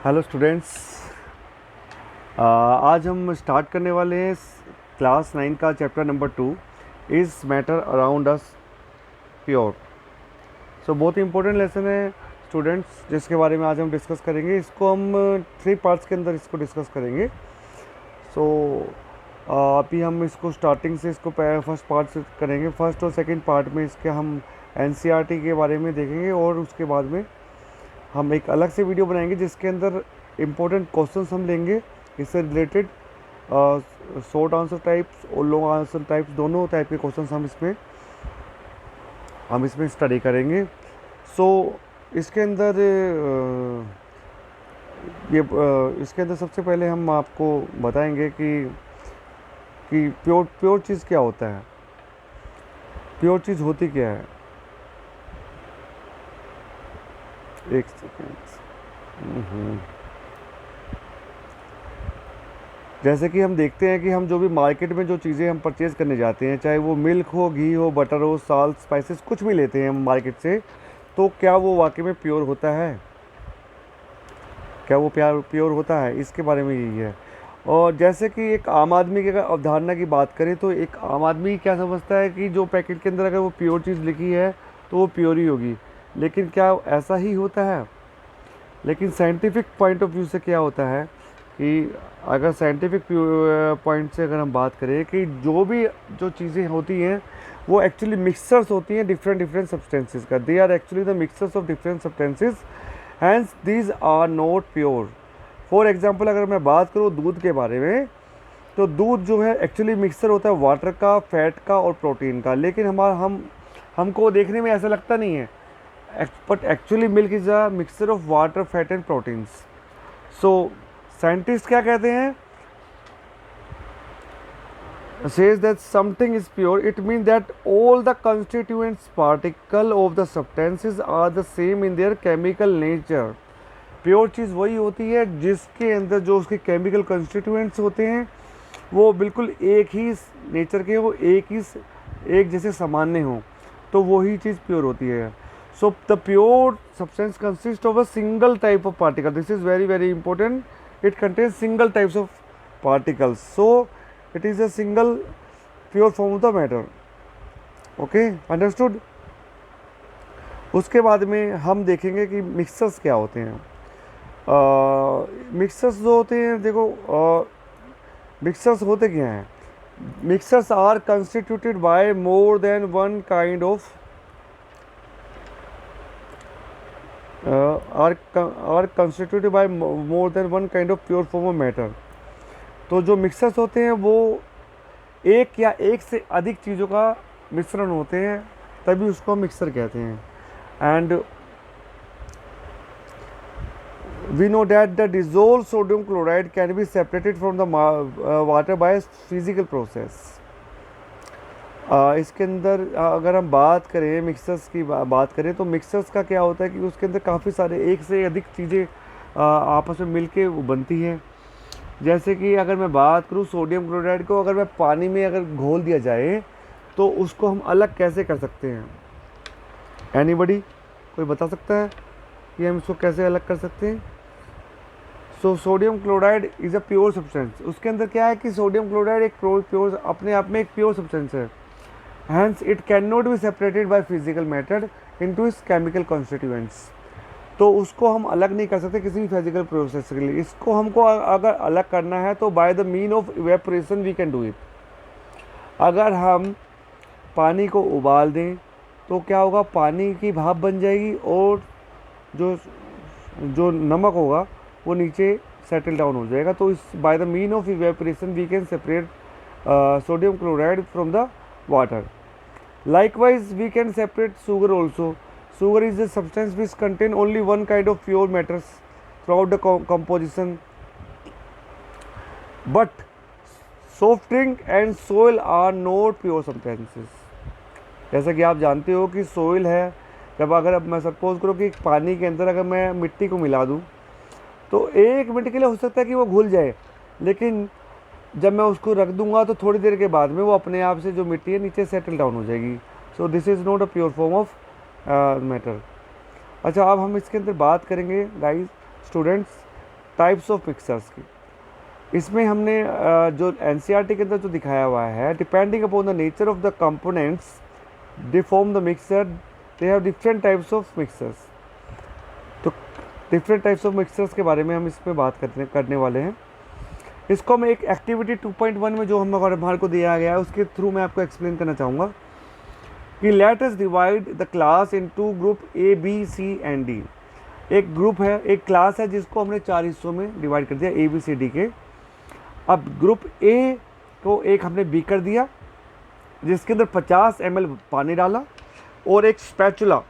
Hello students. आज हम start करने वाले हैं क्लास 9 का chapter number 2 is matter around us pure. So बहुत ही इंपॉर्टेंट लेसन है स्टूडेंट्स, जिसके बारे में आज हम डिस्कस करेंगे। इसको हम 3 पार्ट्स के अंदर इसको डिस्कस करेंगे। सो अभी हम इसको स्टार्टिंग से इसको फर्स्ट पार्ट से करेंगे। फर्स्ट और सेकंड पार्ट में इसके हम एनसीईआरटी के बारे में देखेंगे और उसके बाद में हम एक अलग से वीडियो बनाएंगे जिसके अंदर इम्पोर्टेंट क्वेश्चंस हम लेंगे इससे रिलेटेड। शॉर्ट आंसर टाइप्स और लॉन्ग आंसर टाइप्स दोनों टाइप के क्वेश्चंस हम इसमें स्टडी करेंगे। सो इसके अंदर इसके अंदर सबसे पहले हम आपको बताएंगे कि प्योर प्योर चीज़ क्या होता है, प्योर चीज़ होती क्या है। एक सेकेंड। जैसे कि हम देखते हैं कि हम जो भी मार्केट में जो चीज़ें हम परचेज़ करने जाते हैं, चाहे वो मिल्क हो, घी हो, बटर हो, साल्ट, स्पाइसेस, कुछ भी लेते हैं हम मार्केट से, तो क्या वो वाकई में प्योर होता है? क्या वो प्योर होता है? इसके बारे में यही है। और जैसे कि एक आम आदमी की अगर अवधारणा की बात करें तो एक आम आदमी क्या समझता है कि जो पैकेट के अंदर अगर वो प्योर चीज़ लिखी है तो वो प्योर ही होगी, लेकिन क्या ऐसा ही होता है? लेकिन साइंटिफिक पॉइंट ऑफ व्यू से क्या होता है कि अगर साइंटिफिक पॉइंट से अगर हम बात करें कि जो चीज़ें होती हैं वो एक्चुअली मिक्सचर्स होती हैं डिफरेंट डिफरेंट सब्सटेंसेस का। They are actually the mixtures of different substances, hence these are not pure. For example अगर मैं बात करूँ दूध के बारे में, तो दूध जो है एक्चुअली मिक्सचर होता है वाटर का, फैट का और प्रोटीन का, लेकिन हमको देखने में ऐसा लगता नहीं है। But actually milk is a mixture of water, fat and proteins. So scientist क्या कहते हैं? says that something is pure, it means that all the constituents particle of the substances are the same in their chemical nature। Pure चीज़ वही होती है जिसके अंदर जो उसके केमिकल कंस्टिट्यूएंट्स होते हैं वो बिल्कुल एक ही नेचर के हो, एक जैसे सामान्य हो, तो वही चीज़ प्योर होती है। So the pure substance consist of a single type of particle. This is very very important. It contains single types of particles, so it is a single pure form of the matter। okay, understood। उसके बाद में हम देखेंगे कि mixers क्या होते हैं। Mixers जो होते हैं, देखो मिक्सर्स होते क्या हैं? Mixtures are constituted by more than one kind of are constituted by more than one kind of pure form of matter. तो जो मिक्सर्स होते हैं वो एक या एक से अधिक चीज़ों का मिश्रण होते हैं, तभी उसको हम मिक्सर कहते हैं। And we know that the dissolve sodium chloride can be separated from the water by physical process. इसके अंदर अगर हम बात करें मिक्सर्स की बात करें तो मिक्सर्स का क्या होता है कि उसके अंदर काफ़ी सारे एक से अधिक चीज़ें आपस में मिल के बनती हैं। जैसे कि अगर मैं बात करूँ सोडियम क्लोराइड को अगर मैं पानी में अगर घोल दिया जाए तो उसको हम अलग कैसे कर सकते हैं? एनीबडी, कोई बता सकता है कि हम इसको कैसे अलग कर सकते हैं? So sodium chloride is a pure substance. उसके अंदर क्या है कि सोडियम क्लोराइड एक प्योर अपने आप में एक प्योर सब्सटेंस है। Hence it can not be separated by physical method into its chemical constituents. तो उसको हम अलग नहीं कर सकते किसी भी फिजिकल प्रोसेस के लिए। इसको हमको अगर अलग करना है तो by the mean of evaporation we can do it. अगर हम पानी को उबाल दें तो क्या होगा? पानी की भाप बन जाएगी और जो जो नमक होगा वो नीचे सेटल डाउन हो जाएगा। तो इस by the mean of evaporation we can separate sodium chloride from the water. Likewise, we can separate sugar also। Sugar is a substance which contain only one kind of pure matters throughout the composition, but soft drink and soil are not pure substances। जैसा कि आप जानते हो कि soil है, जब अगर अब मैं सपोज करो कि पानी के अंदर अगर मैं मिट्टी को मिला दूँ तो 1 मिनट के लिए हो सकता है कि वो घुल जाए, लेकिन जब मैं उसको रख दूंगा तो थोड़ी देर के बाद में वो अपने आप से जो मिट्टी है नीचे सेटल डाउन हो जाएगी। So this is not a pure form of matter. अच्छा, अब हम इसके अंदर बात करेंगे guys students types of mixers की। इसमें हमने जो एनसीईआरटी के अंदर जो दिखाया हुआ है, depending upon the nature of the components they form the mixer, they have different types of mixers. तो डिफरेंट टाइप्स ऑफ मिक्सर्स के बारे में हम इसमें बात करने वाले हैं। इसको मैं एक एक्टिविटी 2.1 में जो हमारे को दिया गया है उसके थ्रू मैं आपको एक्सप्लेन करना चाहूँगा कि let us divide the class into group A B C and D. एक ग्रुप है, एक क्लास है जिसको हमने 4 हिस्सों में डिवाइड कर दिया, ए बी सी डी के। अब ग्रुप ए को एक हमने बी कर दिया जिसके अंदर 50 ml पानी डाला और एक स्पैचुला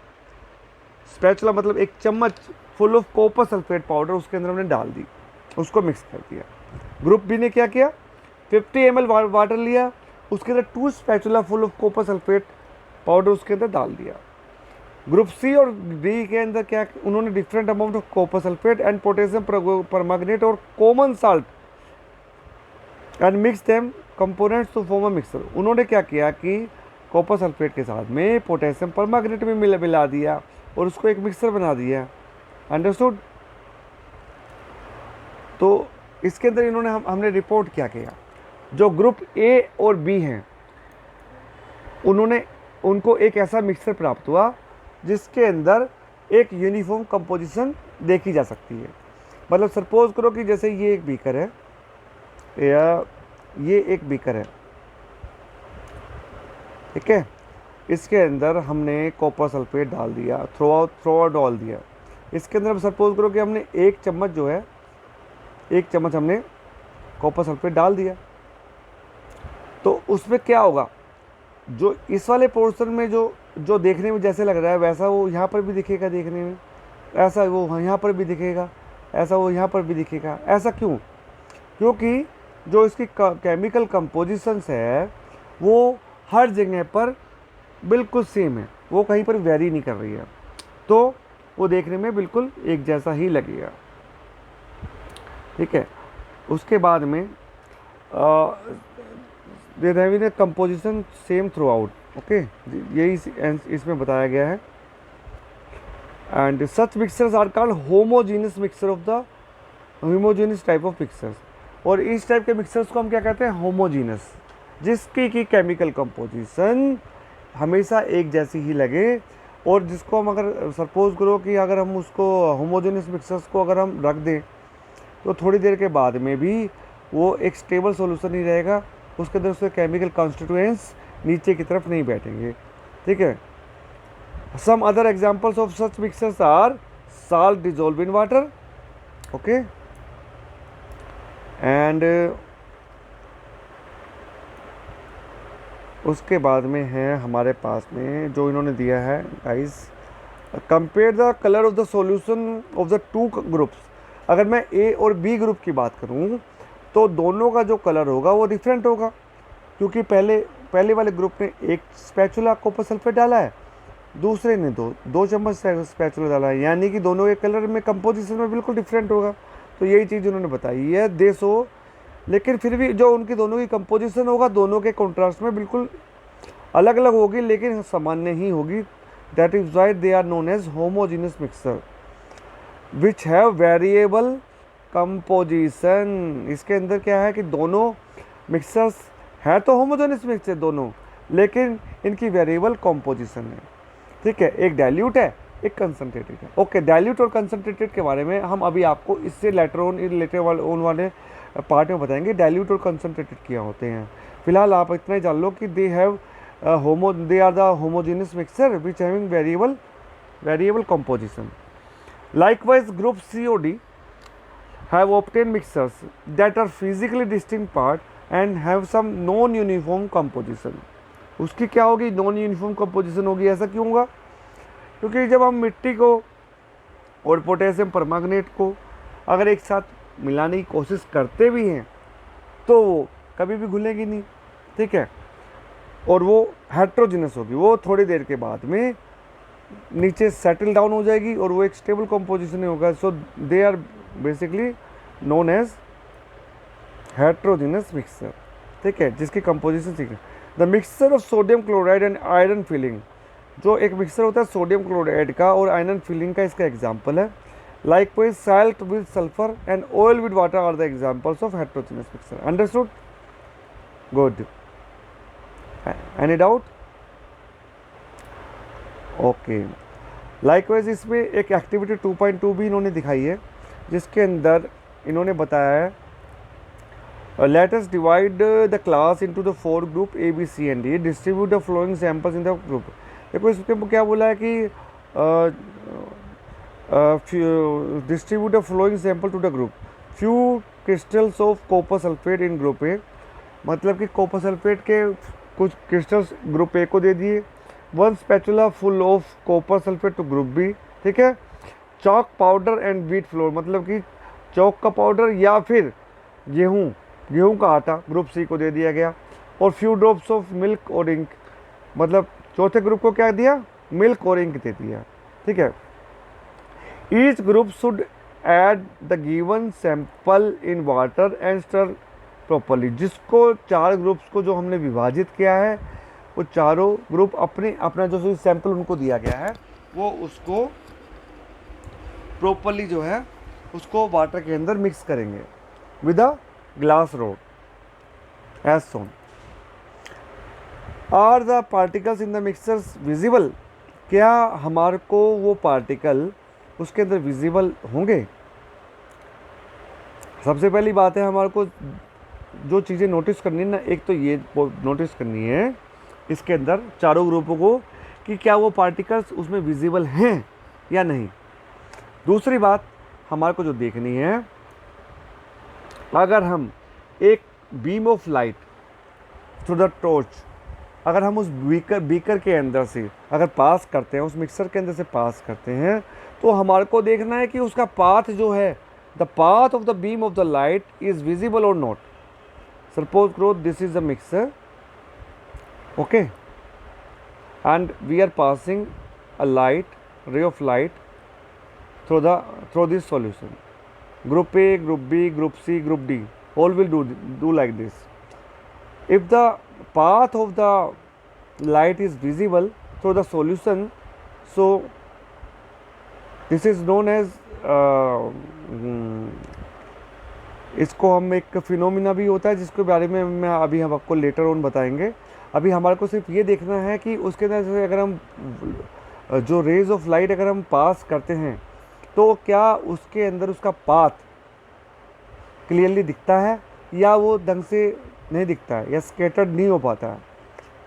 मतलब एक चम्मच full of copper sulphate powder उसके अंदर हमने डाल दी, उसको मिक्स कर दिया। ग्रुप बी ने क्या किया, 50 ml वाटर लिया, उसके अंदर 2 spatula full of copper sulphate powder उसके अंदर डाल दिया। ग्रुप सी और डी के अंदर क्या, उन्होंने different amount of copper sulphate and potassium permanganate और common salt and mix them components to form a mixture. उन्होंने क्या किया कि कॉपर सल्फेट के साथ में पोटेशियम परमैंगनेट भी मिला दिया और उसको एक मिक्सर बना दिया। अंडरस्टूड? तो इसके अंदर इन्होंने हमने रिपोर्ट क्या किया, जो ग्रुप ए और बी हैं उनको एक ऐसा मिक्सर प्राप्त हुआ जिसके अंदर एक यूनिफॉर्म कंपोजिशन देखी जा सकती है। मतलब सपोज करो कि जैसे ये एक बीकर है या ये एक बीकर है, ठीक है, इसके अंदर हमने कॉपर सल्फेट डाल दिया, थ्रो आउट डाल दिया। इसके अंदर अब सपोज करो कि हमने एक चम्मच हमने कॉपर सल्फेट डाल दिया, तो उसमें क्या होगा, जो इस वाले पोर्शन में जो देखने में जैसे लग रहा है वैसा वो यहाँ पर भी दिखेगा, देखने में ऐसा वो यहाँ पर भी दिखेगा, ऐसा वो यहाँ पर भी दिखेगा। ऐसा क्यों? क्योंकि जो इसकी केमिकल कंपोजिशंस है वो हर जगह पर बिल्कुल सेम है, वो कहीं पर वेरी नहीं कर रही है, तो वो देखने में बिल्कुल एक जैसा ही लगेगा। ठीक है, उसके बाद में composition same throughout. Okay, यही इसमें बताया गया है। And such mixtures are called homogeneous mixture of the homogeneous type of mixtures. और इस टाइप के मिक्सर्स को हम क्या कहते हैं, होमोजीनस, जिसकी की केमिकल कंपोजिशन हमेशा एक जैसी ही लगे और जिसको हम अगर सपोज करो कि अगर हम उसको होमोजेनियस मिक्सर्स को अगर हम रख दें तो थोड़ी देर के बाद में भी वो एक स्टेबल सॉल्यूशन ही रहेगा, उसके अंदर उसके केमिकल कॉन्स्टिट्यूएंट्स नीचे की तरफ नहीं बैठेंगे। ठीक है, some other examples of such mixtures are salt dissolve in water, okay, and उसके बाद में है हमारे पास में जो इन्होंने दिया है guys, compare the colour of the solution of the two groups. अगर मैं ए और बी ग्रुप की बात करूं तो दोनों का जो कलर होगा वो डिफरेंट होगा, क्योंकि पहले वाले ग्रुप ने एक स्पैचुला कॉपर सल्फेट डाला है, दूसरे ने दो चम्मच स्पैचुला डाला है, यानी कि दोनों के कलर में कंपोजिशन में बिल्कुल डिफरेंट होगा। तो यही चीज़ उन्होंने बताई है देशो, लेकिन फिर भी जो उनकी दोनों की कंपोजिशन होगा दोनों के कॉन्ट्रास्ट में बिल्कुल अलग अलग होगी, लेकिन सामान्य ही होगी। That is why they are known as homogeneous mixture which have variable composition. इसके अंदर क्या है कि दोनों मिक्सर्स है तो होमोजेनियस मिक्सर दोनों, लेकिन इनकी वेरिएबल कंपोजिशन है। ठीक है, एक डाइल्यूट है, एक कंसनट्रेटेड है। ओके, डाइल्यूट और कंसनट्रेटेड के बारे में हम अभी आपको इससे लेटर ऑन वाले पार्ट में बताएंगे डाइल्यूट और कंसनट्रेटेड क्या होते हैं। फिलहाल आप इतना ही जान लो कि they are the homogeneous mixture which having variable composition. Likewise, group C or D have obtained mixtures that are physically distinct part and have some non-uniform composition. उसकी क्या होगी, नॉन यूनिफॉर्म कंपोजिशन होगी। ऐसा क्यों होगा? क्योंकि जब हम मिट्टी को और पोटेशियम परमैंगनेट को अगर एक साथ मिलाने की कोशिश करते भी हैं तो वो कभी भी घुलेगी नहीं। ठीक है, और वो हेट्रोजिनस होगी, वो थोड़ी देर के बाद में नीचे सेटल डाउन हो जाएगी और वो एक स्टेबल कंपोजिशन होगा। So they are basically known as heterogeneous mixture. ठीक है, जिसकी कंपोजिशन ठीक है। The mixture of sodium chloride and iron filing, जो एक मिक्सर होता है सोडियम क्लोराइड का और आयरन फिलिंग का, इसका एग्जांपल है Likewise, salt with sulfur and oil with water are the examples of heterogeneous mixture. Understood? Good. Any doubt? Okay. Likewise, इसमें एक एक्टिविटी 2.2 भी इन्होंने दिखाई है, जिसके अंदर इन्होंने बताया है let us divide the class into the 4 group A, B, C and D. Distribute the following samples in the group. देखो इसमें क्या बोला है कि distribute the following sample to the group. Few crystals of copper sulfate in group A. मतलब कि copper sulphate के कुछ क्रिस्टल्स ग्रुप ए को दे दिए. 1 spatula full of copper sulfate to group B. ठीक है. Chalk powder and wheat flour, मतलब कि चौक का पाउडर या फिर गेहूं का आटा ग्रुप सी को दे दिया गया. और फ्यू ड्रॉप्स ऑफ मिल्क और इंक, मतलब चौथे ग्रुप को क्या दिया, मिल्क और इंक दे दिया. ठीक है. Each group should add the given sample in water and stir properly. जिसको 4 ग्रुप्स को जो हमने विभाजित किया है, वो चारों ग्रुप अपना जो सैंपल उनको दिया गया है, वो उसको प्रॉपरली जो है उसको वाटर के अंदर मिक्स करेंगे with a glass rod as shown. Are the particles in the mixtures visible. क्या हमारे को वो पार्टिकल उसके अंदर विजिबल होंगे. सबसे पहली बात है, हमारे को जो चीज़ें नोटिस करनी है ना, एक तो ये नोटिस करनी है इसके अंदर चारों ग्रुपों को कि क्या वो पार्टिकल्स उसमें विजिबल हैं या नहीं. दूसरी बात हमारे को जो देखनी है, अगर हम एक beam of light through the torch, अगर हम उस बीकर के अंदर से अगर पास करते हैं, उस मिक्सर के अंदर से पास करते हैं, तो हमारे को देखना है कि उसका पाथ जो है, the path of the beam of the light is visible और not. Suppose growth, this is the mixer, okay, and we are passing a ray of light through this solution. Group A, Group B, Group C, Group D, all will do like this. If the path of the light is visible through the solution, so this is known as इसको हम एक phenomena भी होता है, जिसके बारे में मैं अभी हम आपको लेटर ऑन बताएंगे. अभी हमारे को सिर्फ ये देखना है कि उसके अंदर से अगर हम जो रेज ऑफ लाइट अगर हम पास करते हैं, तो क्या उसके अंदर उसका पाथ क्लियरली दिखता है या वो ढंग से नहीं दिखता है या स्कैटर्ड नहीं हो पाता है.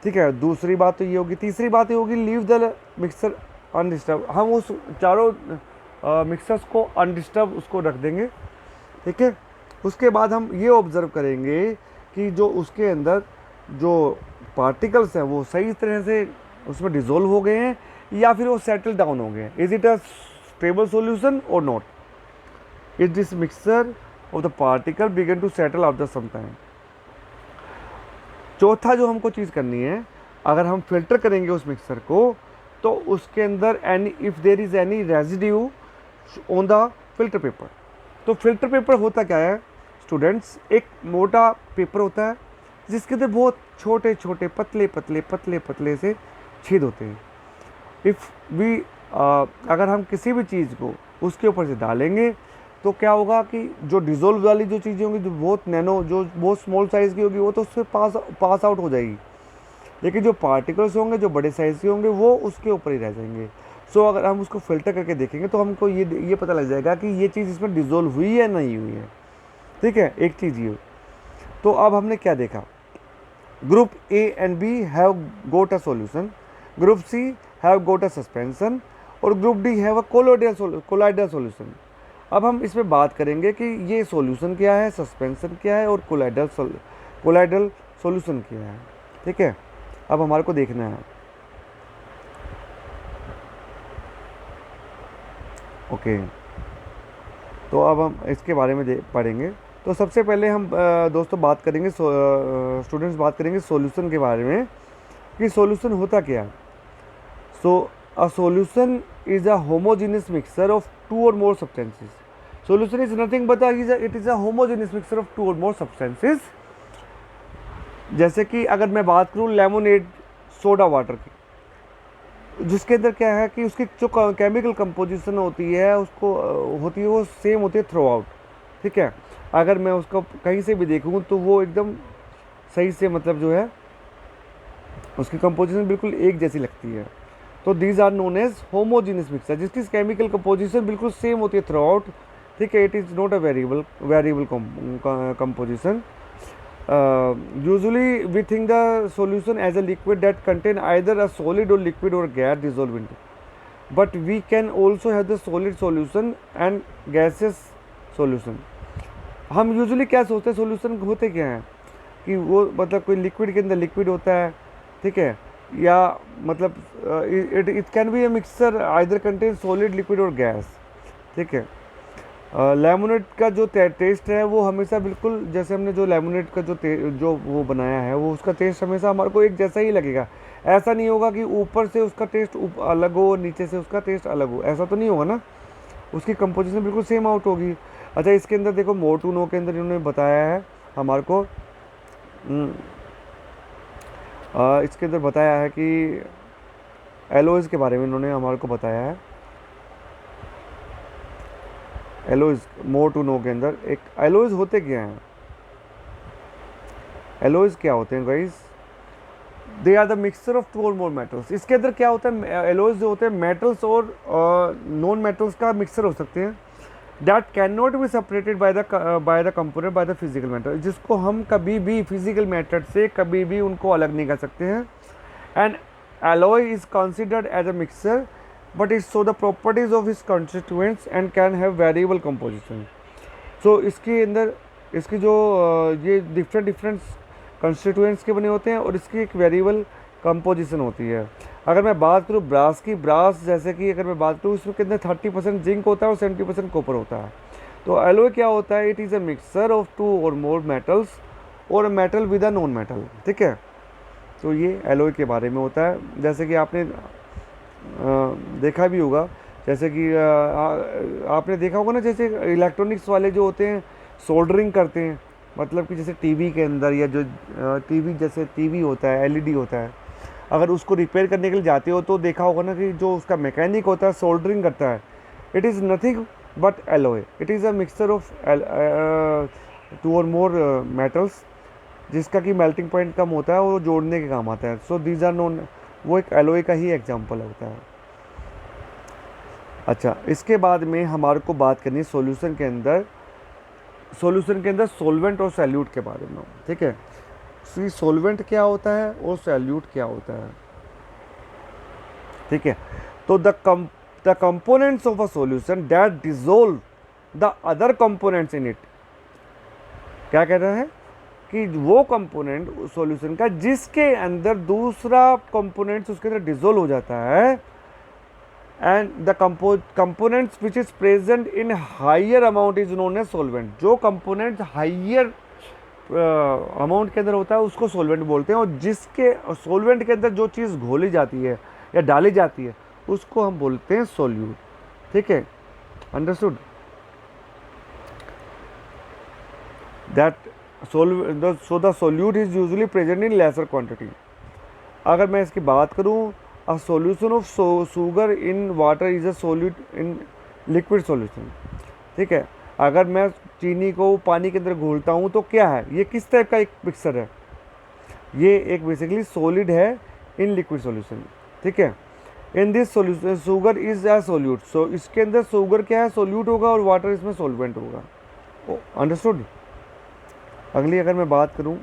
ठीक है. दूसरी बात तो ये होगी. तीसरी बात ये होगी, लीव द मिक्सर अनडिस्टर्ब. हम उस चारों मिक्सर्स को अनडिस्टर्ब उसको रख देंगे. ठीक है. उसके बाद हम ये ऑब्ज़र्व करेंगे कि जो उसके अंदर जो पार्टिकल्स हैं वो सही तरह से उसमें डिज़ोल्व हो गए हैं या फिर वो सेटल डाउन हो गए हैं. Is it a stable solution or not. Is this mixture of the particle begin to settle after some time. चौथा जो हमको चीज़ करनी है, अगर हम फिल्टर करेंगे उस मिक्सर को, तो उसके अंदर if there is any residue on the filter paper. तो फिल्टर पेपर होता क्या है स्टूडेंट्स, एक मोटा पेपर होता है जिसके अंदर बहुत छोटे छोटे पतले से छेद होते हैं. अगर हम किसी भी चीज़ को उसके ऊपर से डालेंगे, तो क्या होगा कि जो डिज़ोल्व वाली जो चीज़ें होंगी, जो बहुत नैनो, जो बहुत स्मॉल साइज़ की होगी, वो तो उससे पास आउट हो जाएगी. लेकिन जो पार्टिकल्स होंगे, जो बड़े साइज़ के होंगे, वो उसके ऊपर ही रह जाएंगे. सो अगर हम उसको फिल्टर करके देखेंगे, तो हमको ये पता लग जाएगा कि ये चीज़ इसमें डिज़ोल्व हुई है नहीं हुई है. ठीक है. एक चीज़ ये. तो अब हमने क्या देखा, group A and B have got a solution, group C have got a suspension, और group D have a colloidal solution. अब हम इसमें बात करेंगे कि ये सॉल्यूशन क्या है, सस्पेंशन क्या है, और कोलाइडल सॉल्यूशन क्या है. ठीक है. अब हमारे को देखना है. ओके. तो अब हम इसके बारे में पढ़ेंगे. तो सबसे पहले हम दोस्तों बात करेंगे, स्टूडेंट्स बात करेंगे सॉल्यूशन के बारे में कि सॉल्यूशन होता क्या है. So a solution is a homogeneous mixture of 2 or more substances. Solution is nothing but it is a homogeneous mixture of 2 or more substances. जैसे कि अगर मैं बात करूँ लेमोनेड सोडा वाटर की, जिसके अंदर क्या है कि उसकी जो केमिकल कंपोजिशन होती है उसको होती है वो सेम होती है थ्रू आउट। ठीक है, अगर मैं उसको कहीं से भी देखूँ तो वो एकदम सही से मतलब जो है उसकी कंपोजिशन बिल्कुल एक जैसी लगती है। तो these are known as homogeneous mixture, जिसकी केमिकल कंपोजिशन बिल्कुल सेम होती है थ्रू आउट। ठीक है, it is not a variable composition. Usually we think the solution as a liquid that contain either a solid or liquid or gas dissolved into, but we can also have the solid solution and gaseous solution. हम usually क्या सोचते हैं, solution होते क्या हैं कि वो मतलब कोई लिक्विड के अंदर लिक्विड होता है। ठीक है, या मतलब it it can B a mixture either contain solid liquid or gas. ठीक है, लेमोनेड का जो टेस्ट है वो हमेशा बिल्कुल जैसे हमने जो लेमोनेड का जो वो बनाया है वो उसका टेस्ट हमेशा हमारे को एक जैसा ही लगेगा। ऐसा नहीं होगा कि ऊपर से उसका टेस्ट अलग हो और नीचे से उसका टेस्ट अलग हो, ऐसा तो नहीं होगा ना, उसकी कंपोजिशन बिल्कुल सेम आउट होगी। अच्छा, इसके अंदर देखो मोर टू नो के अंदर इन्होंने बताया है हमारे को, इसके अंदर बताया है कि एलोइज के बारे में इन्होंने हमारे को बताया है। एलोइज मोर टू नो के अंदर एक एलोइज होते क्या हैं, एलोइज क्या होते हैं guys, they are the mixture of two or more metals. इसके अंदर क्या होता है, एलोइज जो होते हैं मेटल्स और नॉन मेटल्स का मिक्सचर हो सकते हैं। That can not be separated by the component by the physical method, जिसको हम कभी भी फिजिकल मेथड से कभी भी उनको अलग नहीं कर सकते हैं। And alloy is considered as a mixture but it show the properties of its constituents and can have variable composition. So इसके अंदर इसकी जो ये डिफरेंट कंस्टिट्यूएंट्स के बने होते हैं और इसकी एक वेरिएबल कंपोजिशन होती है। अगर मैं बात करूँ ब्रास की, ब्रास जैसे कि अगर मैं बात करूँ इसमें कितने 30% जिंक होता है और 70% कॉपर होता है। तो एलॉय क्या होता है, it is a mixture of two or more metals or metal with a non metal. ठीक है, तो ये एलॉय के बारे में होता है। जैसे कि आपने देखा भी होगा, जैसे कि आपने देखा होगा ना, जैसे इलेक्ट्रॉनिक्स वाले जो होते हैं सोल्डरिंग करते हैं, मतलब कि जैसे टीवी के अंदर या जो टीवी जैसे टीवी होता है एलईडी होता है, अगर उसको रिपेयर करने के लिए जाते हो तो देखा होगा ना कि जो उसका मैकेनिक होता है सोल्डरिंग करता है। It is nothing but alloy, it is a mixture of two or more metals, जिसका कि मेल्टिंग पॉइंट कम होता है और वो जोड़ने के काम आता है। सो दीज आर नोन, वो एक एलॉय का ही एग्जाम्पल होता है। अच्छा, इसके बाद में हमारे को बात करनी है सॉल्यूशन के अंदर सॉल्वेंट और सैल्यूट के बारे में। ठीक है, सॉल्वेंट क्या होता है और सैल्यूट क्या होता है। ठीक है, तो the components of a solution that dissolve the other components in it. क्या कह रहा है कि वो कंपोनेंट सॉल्यूशन का जिसके अंदर दूसरा कंपोनेंट्स उसके अंदर डिसॉल्व हो जाता है, and the components which is present in higher amount is known as solvent. जो कंपोनेंट हायर अमाउंट के अंदर होता है उसको सॉल्वेंट बोलते हैं, और जिसके सॉल्वेंट के अंदर जो चीज़ घोली जाती है या डाली जाती है उसको हम बोलते हैं सोल्यूट। ठीक है, understood that so the solute is usually present in lesser quantity. अगर मैं इसकी बात करूँ, a solution of sugar in water is a solute in liquid solution. ठीक है, अगर मैं चीनी को पानी के अंदर घोलता हूँ तो क्या है, ये किस टाइप का एक मिक्सचर है, ये एक बेसिकली सॉलिड है इन लिक्विड सॉल्यूशन। ठीक है, in this solution sugar is a solute. So इसके अंदर शुगर क्या है, सोल्यूट होगा और वाटर इसमें सॉल्वेंट होगा। अंडरस्टूड। अगली अगर मैं बात करूं,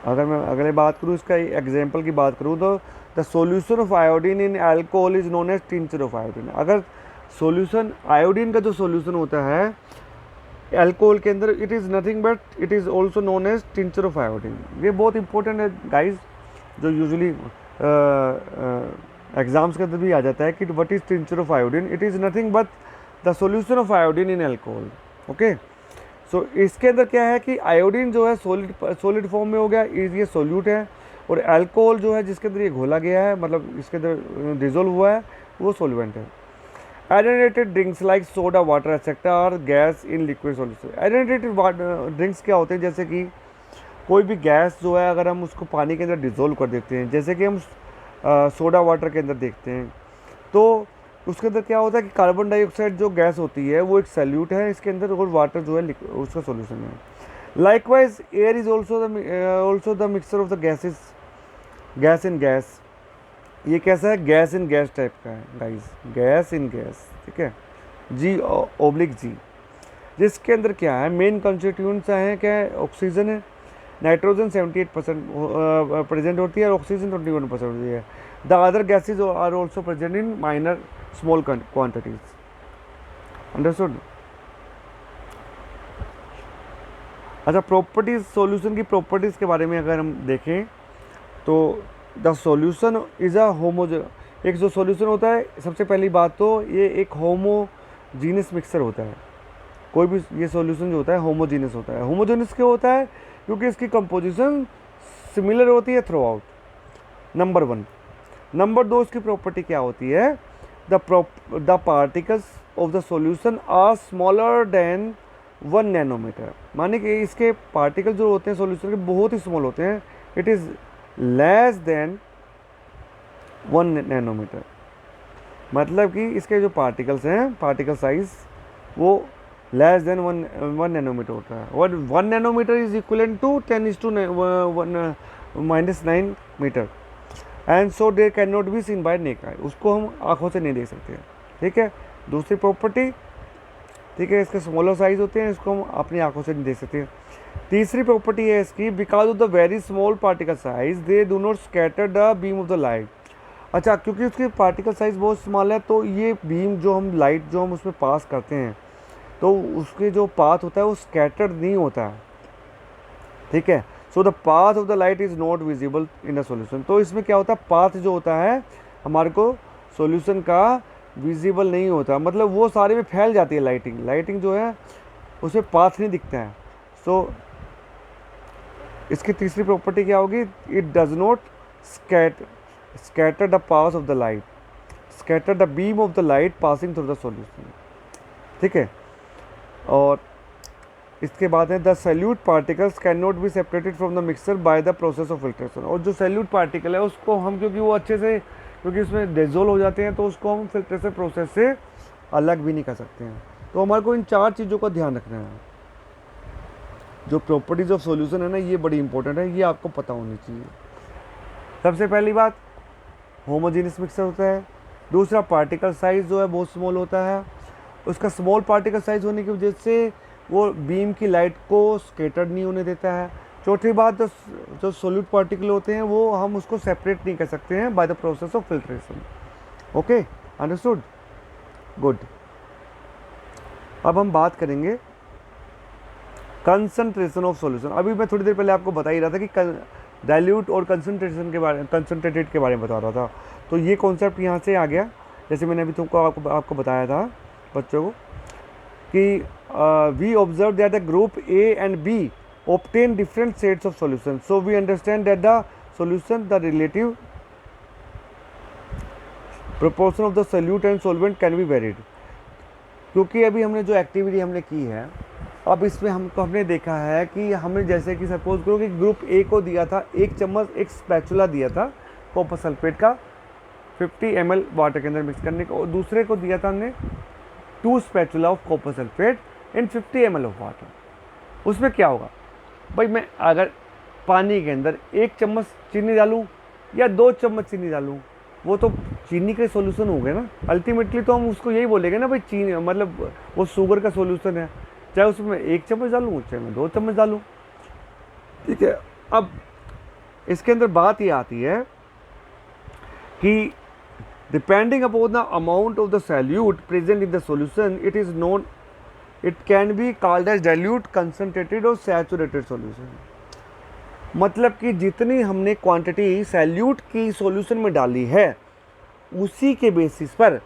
अगर मैं अगले बात करूं इसका एग्जांपल की बात करूं तो the solution of iodine in alcohol is known as tincture of iodine. अगर सॉल्यूशन आयोडीन का जो सॉल्यूशन होता है अल्कोहल के अंदर, it is nothing but it is also known as tincture of iodine. ये बहुत इंपॉर्टेंट है गाइज, जो यूजुअली एग्जाम्स के अंदर भी आ जाता है कि what is tincture of iodine. It is nothing but the solution of iodine in alcohol. Okay, so इसके अंदर क्या है कि आयोडीन जो है सॉलिड फॉर्म में हो गया, ये सोल्यूट है, और अल्कोहल जो है जिसके अंदर ये घोला गया है, मतलब इसके अंदर डिजोल्व हुआ है, वो सॉल्वेंट है। एडेनेटेड drinks like soda water etcetera और गैस इन लिक्विड सॉल्यूशन। एडेनेटेड ड्रिंक्स क्या होते हैं, जैसे कि कोई भी गैस जो है अगर हम उसको पानी के अंदर डिजोल्व कर देते हैं, जैसे कि हम सोडा वाटर के अंदर देखते हैं, तो उसके अंदर क्या होता है कि कार्बन डाइऑक्साइड जो गैस होती है वो एक सैल्यूट है इसके अंदर, और वाटर जो है उसका सॉल्यूशन है। Likewise air is also the mixture of the gases, gas in gas. ये कैसा है, गैस इन गैस टाइप का है गाइस, गैस इन गैस, ठीक है, G/G, जिसके अंदर क्या है, मेन कंस्टिट्यूएंट्स हैं क्या है, ऑक्सीजन है, नाइट्रोजन 78% प्रेजेंट होती है और ऑक्सीजन 21% होती है। The other gases are also present in minor small quantities. Understood. अच्छा, प्रॉपर्टीज, सॉल्यूशन की प्रॉपर्टीज के बारे में अगर हम देखें तो द सॉल्यूशन इज अ एक जो सॉल्यूशन होता है, सबसे पहली बात तो ये एक होमोजीनियस मिक्सचर होता है। कोई भी ये सॉल्यूशन जो होता है होमोजीनियस होता है। होमोजीनियस क्यों होता है, क्योंकि इसकी कंपोजिशन सिमिलर होती है थ्रू आउट, नंबर 1। नंबर 2, इसकी प्रॉपर्टी क्या होती है, the particles of the solution are smaller than 1 nanometre. माने कि इसके पार्टिकल जो होते हैं सॉल्यूशन के बहुत ही स्मॉल होते हैं, it is less than 1 nanometre. मतलब कि इसके जो पार्टिकल्स हैं, पार्टिकल साइज वो लेस देन 1 नैनोमीटर होता है, और 1 nanometre is equivalent to 10⁻⁹ metre, and so they can not be seen by naked eye. उसको हम आंखों से नहीं देख सकते, ठीक है। दूसरी प्रॉपर्टी, ठीक है, इसके स्मॉलर साइज होते हैं, इसको हम अपनी आंखों से नहीं देख सकते। तीसरी प्रॉपर्टी है इसकी, because of the very small particle size they do not scatter the beam of the light. अच्छा, क्योंकि उसकी पार्टिकल साइज बहुत स्मॉल है, तो ये बीम जो हम लाइट जो हम उसमें पास करते हैं, तो उसके जो पाथ होता है वो स्कैटर्ड नहीं होता है, ठीक है। So the path of the light is not visible in the solution. तो इसमें क्या होता है, पाथ जो होता है हमारे को सॉल्यूशन का विजिबल नहीं होता, मतलब वो सारे में फैल जाती है लाइटिंग जो है उसमें पाथ नहीं दिखता है। सो इसकी तीसरी प्रॉपर्टी क्या होगी, it does not scatter the path of the light, scatter the beam of the light passing through the solution, ठीक है। और इसके बाद है the salute particles can not be separated from the mixture by the process of filtration. और जो salute particle है उसको हम, क्योंकि वो अच्छे से, क्योंकि उसमें डिसॉल्व हो जाते हैं, तो उसको हम फिल्ट्रेशन प्रोसेस से अलग भी नहीं कर सकते हैं। तो हमारे को इन 4 चीज़ों का ध्यान रखना है। जो प्रॉपर्टीज ऑफ सॉल्यूशन है ना, ये बड़ी इंपॉर्टेंट है, ये आपको पता होनी चाहिए। सबसे पहली बात, होमोजीनियस मिक्सचर होता है। दूसरा, पार्टिकल साइज जो है बहुत स्मॉल होता है, उसका स्मॉल पार्टिकल साइज होने की वजह से वो बीम की लाइट को स्कैटर्ड नहीं होने देता है। चौथी बात, जो सोल्यूट पार्टिकल होते हैं वो हम उसको सेपरेट नहीं कर सकते हैं by the process of filtration. Okay, understood, good. अब हम बात करेंगे कंसंट्रेशन ऑफ सॉल्यूशन। अभी मैं थोड़ी देर पहले आपको बता ही रहा था कि डाइल्यूट और कंसंट्रेटेड के बारे में बता रहा था, तो ये कॉन्सेप्ट यहाँ से आ गया। जैसे मैंने अभी तुमको आपको बताया था बच्चों को कि we observe that the group A and B obtain different sets of solution, so we understand that the solution, the relative proportion of the solute and solvent can be varied। क्योंकि अभी हमने जो एक्टिविटी हमने की है, अब इसमें हमने देखा है कि हमें, जैसे कि सपोज करो कि ग्रुप ए को दिया था 1 चम्मच, एक स्पैचुला दिया था कॉपर सल्फेट का 50 ml वाटर के अंदर मिक्स करने को, और दूसरे को दिया था हमने 2 spatula of copper sulphate in 50 ml of water. उसमें क्या होगा भाई, मैं अगर पानी के अंदर 1 चम्मच चीनी डालूं या 2 चम्मच चीनी डालूं, वो तो चीनी के सॉल्यूशन हो गए ना। अल्टीमेटली तो हम उसको यही बोलेंगे ना भाई, चीनी मतलब वो शुगर का सॉल्यूशन है, चाहे उसमें 1 चम्मच डालूं चाहे मैं 2 चम्मच डालूं, ठीक है। अब इसके अंदर बात ये आती है कि depending upon the amount of the solute present in the solution, it is known, it can be called as dilute, concentrated और सैचुरेटेड सॉल्यूशन। मतलब कि जितनी हमने क्वांटिटी सैल्यूट की सॉल्यूशन में डाली है, उसी के बेसिस पर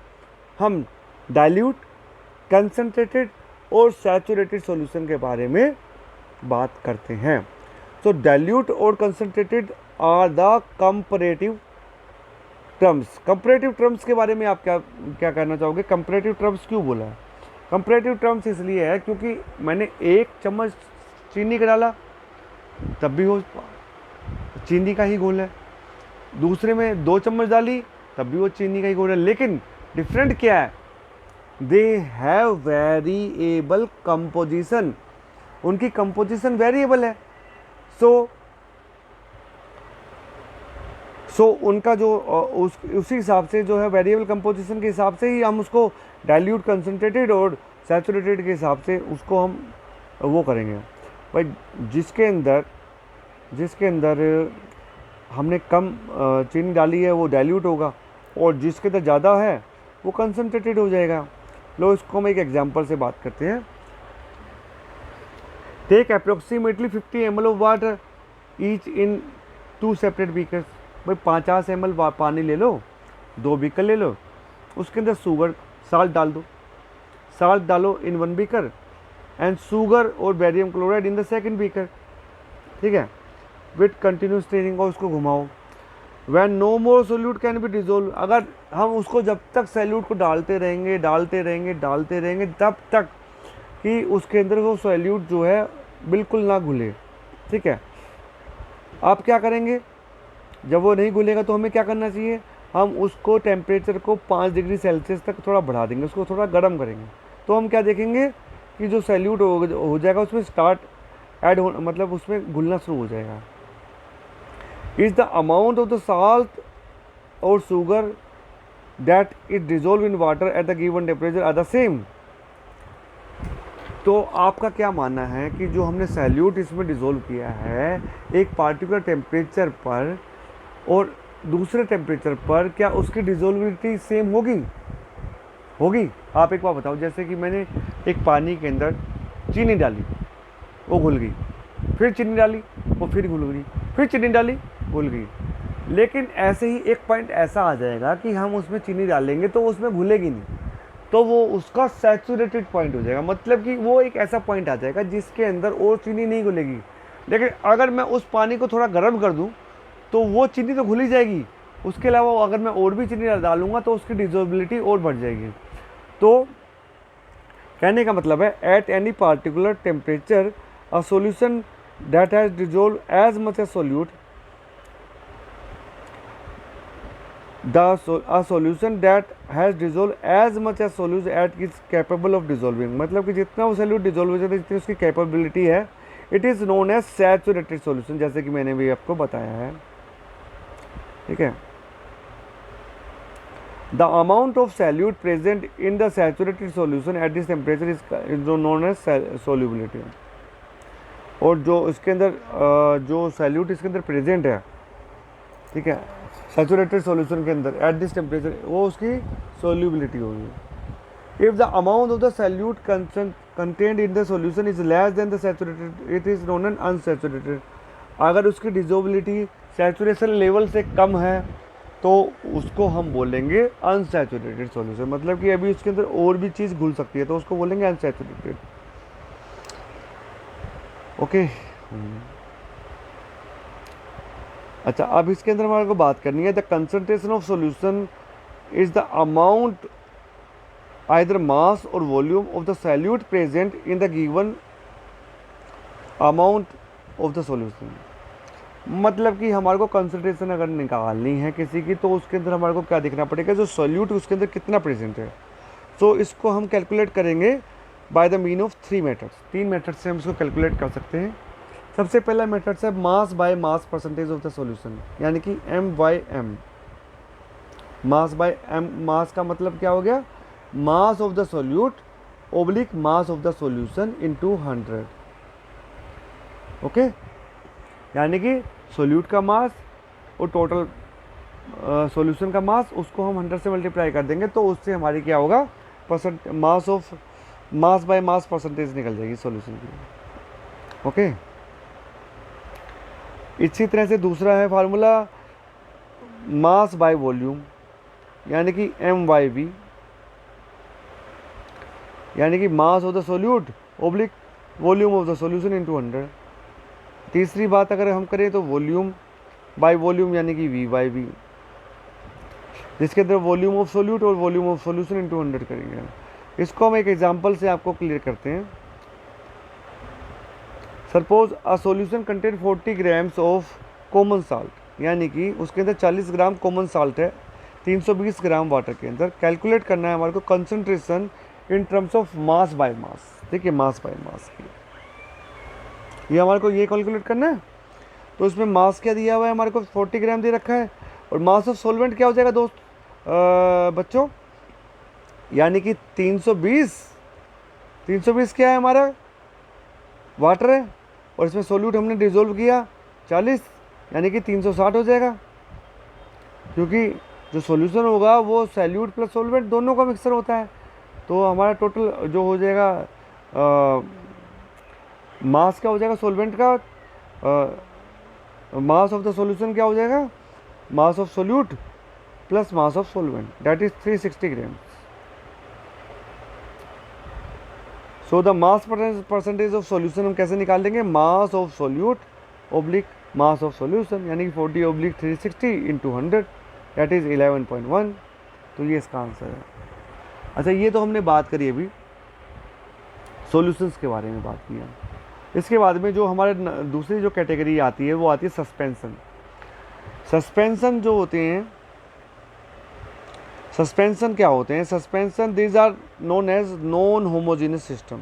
हम डाइल्यूट, कंसनट्रेटेड और सैचुरेटेड सॉल्यूशन के बारे में बात करते हैं। तो डाइल्यूट और concentrated are the comparative terms. Comparative terms के बारे में आप क्या कहना चाहोगे? कंपैरेटिव टर्म्स क्यों बोला है? कंपैरेटिव टर्म्स इसलिए है क्योंकि मैंने 1 चम्मच चीनी का डाला, तब भी वो चीनी का ही घोल है। दूसरे में 2 चम्मच डाली तब भी वो चीनी का ही घोल है, लेकिन डिफरेंट क्या है, दे हैव वेरिएबल कंपोजिशन, उनकी कंपोजिशन वेरिएबल है। सो उनका जो उसी हिसाब से जो है वेरिएबल कंपोजिशन के हिसाब से ही हम उसको डाइल्यूट, कंसनट्रेटेड और सैचुरेटेड के हिसाब से उसको हम वो करेंगे भाई। जिसके अंदर हमने कम चीनी डाली है वो डाइल्यूट होगा, और जिसके अंदर ज़्यादा है वो कंसनट्रेटेड हो जाएगा। लो इसको हम एक एग्जांपल से बात करते हैं। Take approximately 50 ml of water each in 2 separate beakers. भाई 50 ml पानी ले लो, 2 बीकर ले लो, उसके अंदर शुगर साल्ट डाल दो, साल्ट डालो in 1 beaker and sugar or barium chloride in the second beaker, ठीक है, विथ कंटिन्यूस स्टीरिंग, और उसको घुमाओ। When no more solute can be dissolve, अगर हम उसको जब तक सैल्यूट को डालते रहेंगे तब तक कि उसके अंदर वो सैल्यूट जो है बिल्कुल ना घुले, ठीक है। आप क्या करेंगे, जब वो नहीं घुलेगा तो हमें क्या करना चाहिए, हम उसको टेम्परेचर को 5 डिग्री सेल्सियस तक थोड़ा बढ़ा देंगे, उसको थोड़ा गर्म करेंगे। तो हम क्या देखेंगे कि जो सैल्यूट हो जाएगा उसमें स्टार्ट ऐड हो, मतलब उसमें घुलना शुरू हो जाएगा। Is the amount of the salt or sugar that it dissolve in water at the given temperature are the same. तो आपका क्या मानना है कि जो हमने सैल्यूट इसमें डिजोल्व किया है एक पार्टिकुलर टेम्परेचर पर और दूसरे टेम्परेचर पर, क्या उसकी डिजोल्विटी सेम होगी? आप एक बार बताओ। जैसे कि मैंने एक पानी के अंदर चीनी डाली, वो घुल गई, फिर चीनी डाली, वो फिर घुल गई, फिर चीनी डाली, घुल गई। लेकिन ऐसे ही एक पॉइंट ऐसा आ जाएगा कि हम उसमें चीनी डालेंगे तो उसमें घुलेगी नहीं, तो वो उसका सैचुरेटेड पॉइंट हो जाएगा, मतलब कि वो एक ऐसा पॉइंट आ जाएगा जिसके अंदर और चीनी नहीं घुलेगी। लेकिन अगर मैं उस पानी को थोड़ा गर्म कर दूं तो वो चीनी तो घुल ही जाएगी, उसके अलावा अगर मैं और भी चीनी डालूंगा तो उसकी डिजोबिलिटी और बढ़ जाएगी। तो कहने का मतलब है at any particular temperature a solution that has dissolve as much as solute a solution that has dissolved as much as solute at is capable of dissolving, मतलब कि जितना वो सॉल्यूट डिजोल्व हो जाता है जितनी उसकी कैपेबिलिटी है, it is known as saturated solution, जैसे कि मैंने भी आपको बताया है, ठीक है। The amount of solute present in the saturated solution at this temperature is known as solubility. और जो इसके अंदर जो सॉल्यूट इसके अंदर प्रेजेंट है, ठीक है, सैचुरेटेड सॉल्यूशन के अंदर एट दिस टेम्परेचर, वो उसकी सोल्यूबिलिटी होगी। If the amount of the solute content in the solution is less than the saturated, it is known as unsaturated. अगर उसकी डिजोबिलिटी सैचुरेशन लेवल से कम है तो उसको हम बोलेंगे अनसैचुरेटेड सॉल्यूशन, मतलब कि अभी उसके अंदर और भी चीज़ घुल सकती है तो उसको बोलेंगे अनसैचुरेटेड। ओके अच्छा, अब इसके अंदर हमारे को बात करनी है the concentration of solution is the amount either mass or volume of the solute present in the given amount of the solution. मतलब कि हमारे को कंसंट्रेशन अगर निकालनी है किसी की तो उसके अंदर हमारे को क्या देखना पड़ेगा, जो सॉल्यूट उसके अंदर कितना प्रेजेंट है। तो इसको हम कैलकुलेट करेंगे bye the mean of 3 methods. 3 method से हम इसको कैलकुलेट कर सकते हैं। सबसे पहला मेथड है mass by mass percentage of the solution, यानी कि M/M। मास बाय M, मास का मतलब क्या हो गया, mass of the solute oblique mass of the solution into 100। Okay, यानी कि सॉल्यूट का मास और टोटल सॉल्यूशन का मास, उसको हम 100 से मल्टीप्लाई कर देंगे तो उससे हमारी क्या होगा, percent mass by mass percentage निकल जाएगी सॉल्यूशन की। ओके, इसी तरह से दूसरा है फार्मूला मास बाय वॉल्यूम, यानी कि M/V, यानी कि mass of the solute oblique volume of the solution into 100। तीसरी बात अगर हम करें तो वॉल्यूम बाय वॉल्यूम, यानी कि V/V, जिसके अंदर वॉल्यूम ऑफ सॉल्यूट और वॉल्यूम ऑफ सॉल्यूशन इनटू 100 करेंगे। इसको हम एक एग्जांपल से आपको क्लियर करते हैं। Suppose a solution contain 40 grams of common salt. यानी कि उसके अंदर 40 ग्राम कॉमन साल्ट है, 320 ग्राम वाटर के अंदर। कैलकुलेट करना है हमारे को concentration in terms of mass by mass. ठीक है, मास बाय मास की ये हमारे को ये कैलकुलेट करना है। तो इसमें मास क्या दिया हुआ है हमारे को, 40 ग्राम दे रखा है। और मास ऑफ सॉल्वेंट क्या हो जाएगा दोस्त बच्चों, यानी कि 320 क्या है हमारा, वाटर है, और इसमें सोल्यूट हमने डिजोल्व किया 40, यानी कि 360 हो जाएगा, क्योंकि जो सॉल्यूशन होगा वो सैल्यूट प्लस सॉल्वेंट दोनों का मिक्सर होता है। तो हमारा टोटल जो हो जाएगा मास क्या हो जाएगा सॉल्वेंट का, मास ऑफ द सॉल्यूशन क्या हो जाएगा, mass of solute plus mass of solvent, that is 360 gram. So the mass percentage of solution हम कैसे निकाल लेंगे, mass of solute oblique mass of solution, यानी कि 40/360 इंटू 100, दैट इज 11.1। तो ये इसका आंसर है। अच्छा, ये तो हमने बात करी अभी सॉल्यूशंस के बारे में बात किया। इसके बाद में जो हमारे दूसरी जो कैटेगरी आती है वो आती है सस्पेंशन। सस्पेंशन जो होते हैं, सस्पेंशन क्या होते हैं, suspension these are known as non homogeneous system.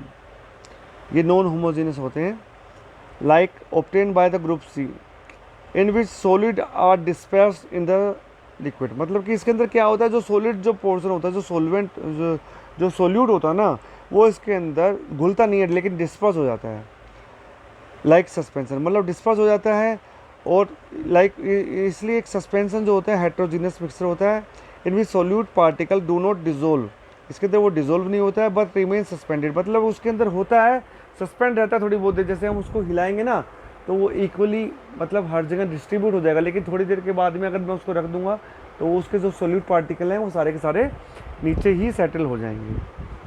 ये नॉन होमोजेनियस होते हैं, like obtain by the group C in which solid are dispersed in the liquid. मतलब कि इसके अंदर क्या होता है, जो सॉलिड जो पोर्शन होता है, जो सॉल्वेंट जो सोल्यूट होता है ना, वो इसके अंदर घुलता नहीं है लेकिन डिस्पर्स हो जाता है। लाइक सस्पेंशन मतलब डिस्पर्स हो जाता है। और लाइक इसलिए एक सस्पेंशन जो होता है हेट्रोजीनियस मिक्सचर होता है, in which solute particle do not dissolve. इसके अंदर वो डिजोल्व नहीं होता है बट रिमेन सस्पेंडेड, मतलब उसके अंदर होता है सस्पेंड रहता है थोड़ी बहुत देर, जैसे हम उसको हिलाएंगे ना तो वो इक्वली मतलब हर जगह डिस्ट्रीब्यूट हो जाएगा, लेकिन थोड़ी देर के बाद में अगर मैं उसको रख दूंगा तो उसके जो सोल्यूट पार्टिकल हैं वो सारे के सारे नीचे ही सेटल हो जाएंगे।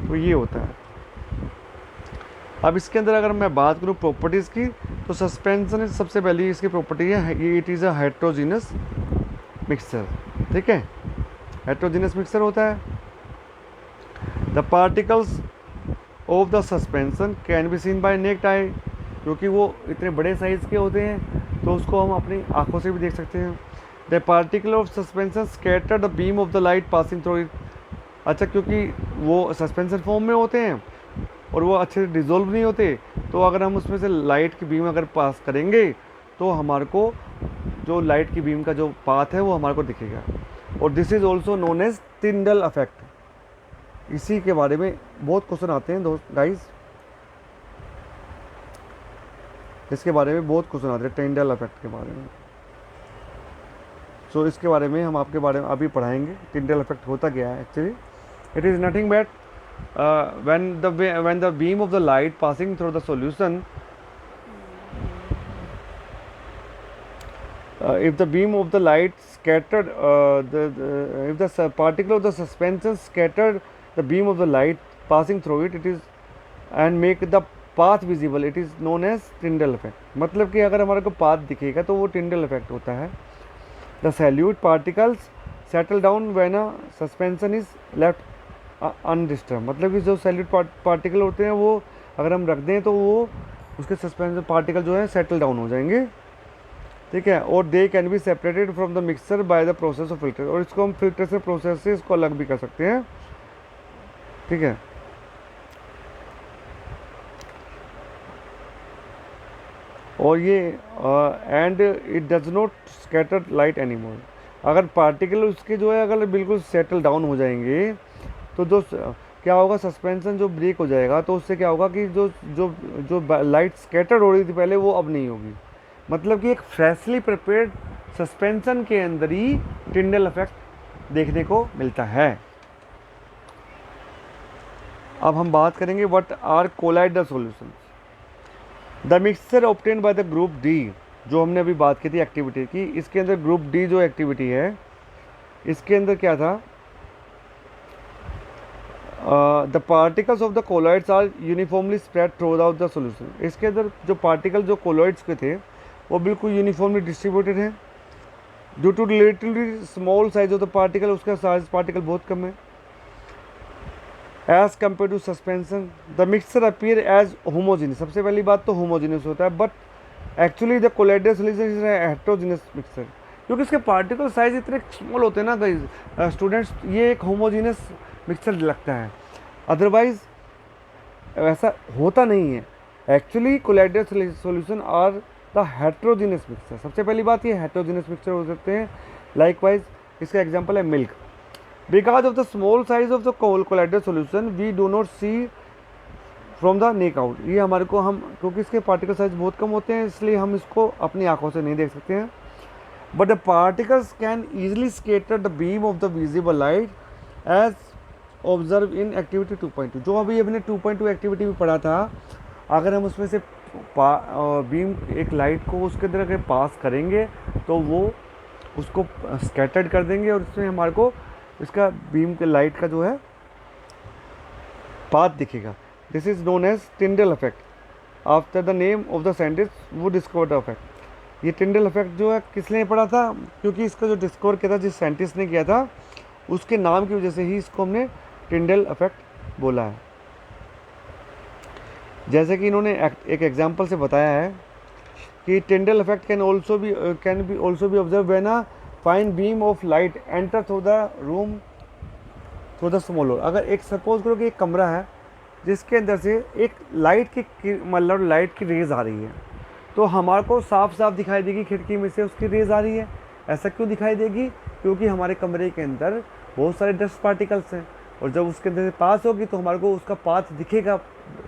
तो ये होता है। अब इसके अंदर अगर मैं बात करूँ प्रॉपर्टीज़ की, तो सस्पेंशन सबसे पहली इसकी प्रॉपर्टी है ये it is a heterogeneous mixture. ठीक है, हेट्रोजीनस मिक्सचर होता है। The particles of the suspension can be seen by naked eye, क्योंकि वो इतने बड़े साइज़ के होते हैं तो उसको हम अपनी आंखों से भी देख सकते हैं। The particle of suspension scatter the beam of the light passing through it. अच्छा, क्योंकि वो सस्पेंशन फॉर्म में होते हैं और वो अच्छे से डिज़ोल्व नहीं होते, तो अगर हम उसमें से लाइट की बीम अगर पास करेंगे तो हमारे को जो लाइट की बीम का जो पाथ है वो हमारे को दिखेगा। और this is also known as Tyndall effect. इसी के बारे में बहुत क्वेश्चन आते हैं दोस्त गाइस, इसके बारे में बहुत क्वेश्चन आते हैं टिंडल इफेक्ट के बारे में। सो इसके बारे में हम आपके बारे में अभी पढ़ाएंगे टिंडल इफेक्ट होता क्या है actually. It is nothing but when the beam of the light passing through the solution, if the beam of the light scattered if the particle of the suspension scattered the beam of the light passing through it, it is and make the path visible, it is known as Tyndall effect। मतलब कि अगर हमारे को path दिखेगा तो वो Tyndall effect होता है। The solute particles settle down when a suspension is left undisturb, मतलब कि जो सैल्यूट पार्टिकल होते हैं वो अगर हम रख दें तो वो उसके सस्पेंशन पार्टिकल जो है सेटल डाउन हो जाएंगे। ठीक है, और they can be separated from the mixer by the process of filter, और इसको हम फिल्टर से प्रोसेस से इसको अलग भी कर सकते हैं। ठीक है, और ये and it does not scatter light any more. अगर पार्टिकल उसके जो है अगर बिल्कुल सेटल डाउन हो जाएंगे तो जो क्या होगा, सस्पेंशन जो ब्रेक हो जाएगा, तो उससे क्या होगा कि जो जो जो लाइट स्कैटर्ड हो रही थी पहले वो अब नहीं होगी। मतलब कि एक फ्रेशली प्रिपेयर्ड सस्पेंशन के अंदर ही टिंडल इफेक्ट देखने को मिलता है। अब हम बात करेंगे what are colloidal solutions. The mixture obtained by the group D, जो हमने अभी बात की थी एक्टिविटी की, इसके अंदर ग्रुप डी जो एक्टिविटी है इसके अंदर क्या था, the particles of the colloids are uniformly spread throughout the solution. इसके अंदर जो पार्टिकल जो कोलॉइड्स के थे वो बिल्कुल यूनिफॉर्मली डिस्ट्रीब्यूटेड हैं। Due to relatively small size of the particle, उसका साइज पार्टिकल बहुत कम है as compare to suspension. The mixture appear as homogeneous, सबसे पहली बात तो होमोजीनियस होता है, but actually the colloidal solution is heterogeneous mixture. क्योंकि इसके पार्टिकल साइज इतने स्मॉल होते हैं ना स्टूडेंट्स, ये एक होमोजीनियस मिक्सचर लगता है, अदरवाइज ऐसा होता नहीं है। Actually colloidal solution are the heterogeneous mixture. सबसे पहली बात ये हेट्रोजीनियस मिक्सचर हो सकते हैं। लाइकवाइज इसका एग्जांपल है milk. Because of the small size of the colloidal solution we do not see from the naked out. ये हमारे को हम क्योंकि इसके पार्टिकल साइज बहुत कम होते हैं इसलिए हम इसको अपनी आंखों से नहीं देख सकते हैं। But the particles can easily scatter the beam of the visible light as observe in activity 2.2। जो अभी हमने 2.2 एक्टिविटी में पढ़ा था, अगर हम उसमें से बीम एक लाइट को उसके अंदर अगर पास करेंगे तो वो उसको स्कैटर्ड कर देंगे और इसमें हमारे को इसका बीम के लाइट का जो है पाथ दिखेगा। This is known as Tyndall effect. After the name of the scientist वो डिस्कवर द इफेक्ट। ये टिंडल इफेक्ट जो है किसने पढ़ा था, क्योंकि इसका जो डिस्कवर किया था जिस साइंटिस्ट ने किया था उसके नाम की वजह से ही इसको हमने टिंडल इफेक्ट बोला है। जैसे कि इन्होंने एक एग्जांपल से बताया है कि Tyndall effect can be also be observe when a fine beam of light enter through the room through the small door. अगर एक सपोज करो कि एक कमरा है जिसके अंदर से एक लाइट की रेज आ रही है, तो हमारे को साफ साफ दिखाई देगी खिड़की में से उसकी रेज आ रही है। ऐसा क्यों दिखाई देगी, क्योंकि हमारे कमरे के अंदर बहुत सारे डस्ट पार्टिकल्स हैं और जब उसके अंदर से पास होगी तो हमारे को उसका पाथ दिखेगा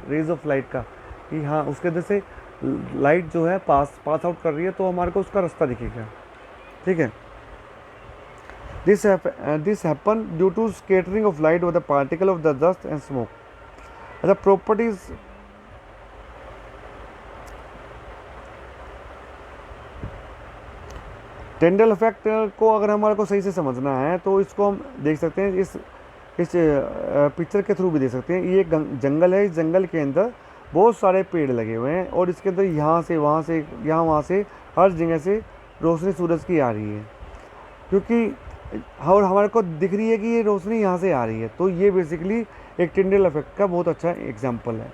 रेज ऑफ लाइट का, कि हाँ उसके अंदर से लाइट जो है पास आउट कर रही है, तो हमारे को उसका रास्ता दिखेगा। ठीक है, this happen due to scattering of light over the particle of the dust and smoke. अच्छा, प्रॉपर्टीज टिंडल इफेक्ट को अगर हमारे को सही से समझना है तो इसको हम देख सकते हैं इस पिक्चर के थ्रू भी देख सकते हैं। ये एक जंगल है, इस जंगल के अंदर बहुत सारे पेड़ लगे हुए हैं और इसके अंदर यहाँ से वहाँ से वहाँ से हर जगह से रोशनी सूरज की आ रही है, क्योंकि और हमारे को दिख रही है कि ये रोशनी यहाँ से आ रही है। तो ये बेसिकली एक टिंडल इफेक्ट का बहुत अच्छा एग्जाम्पल है।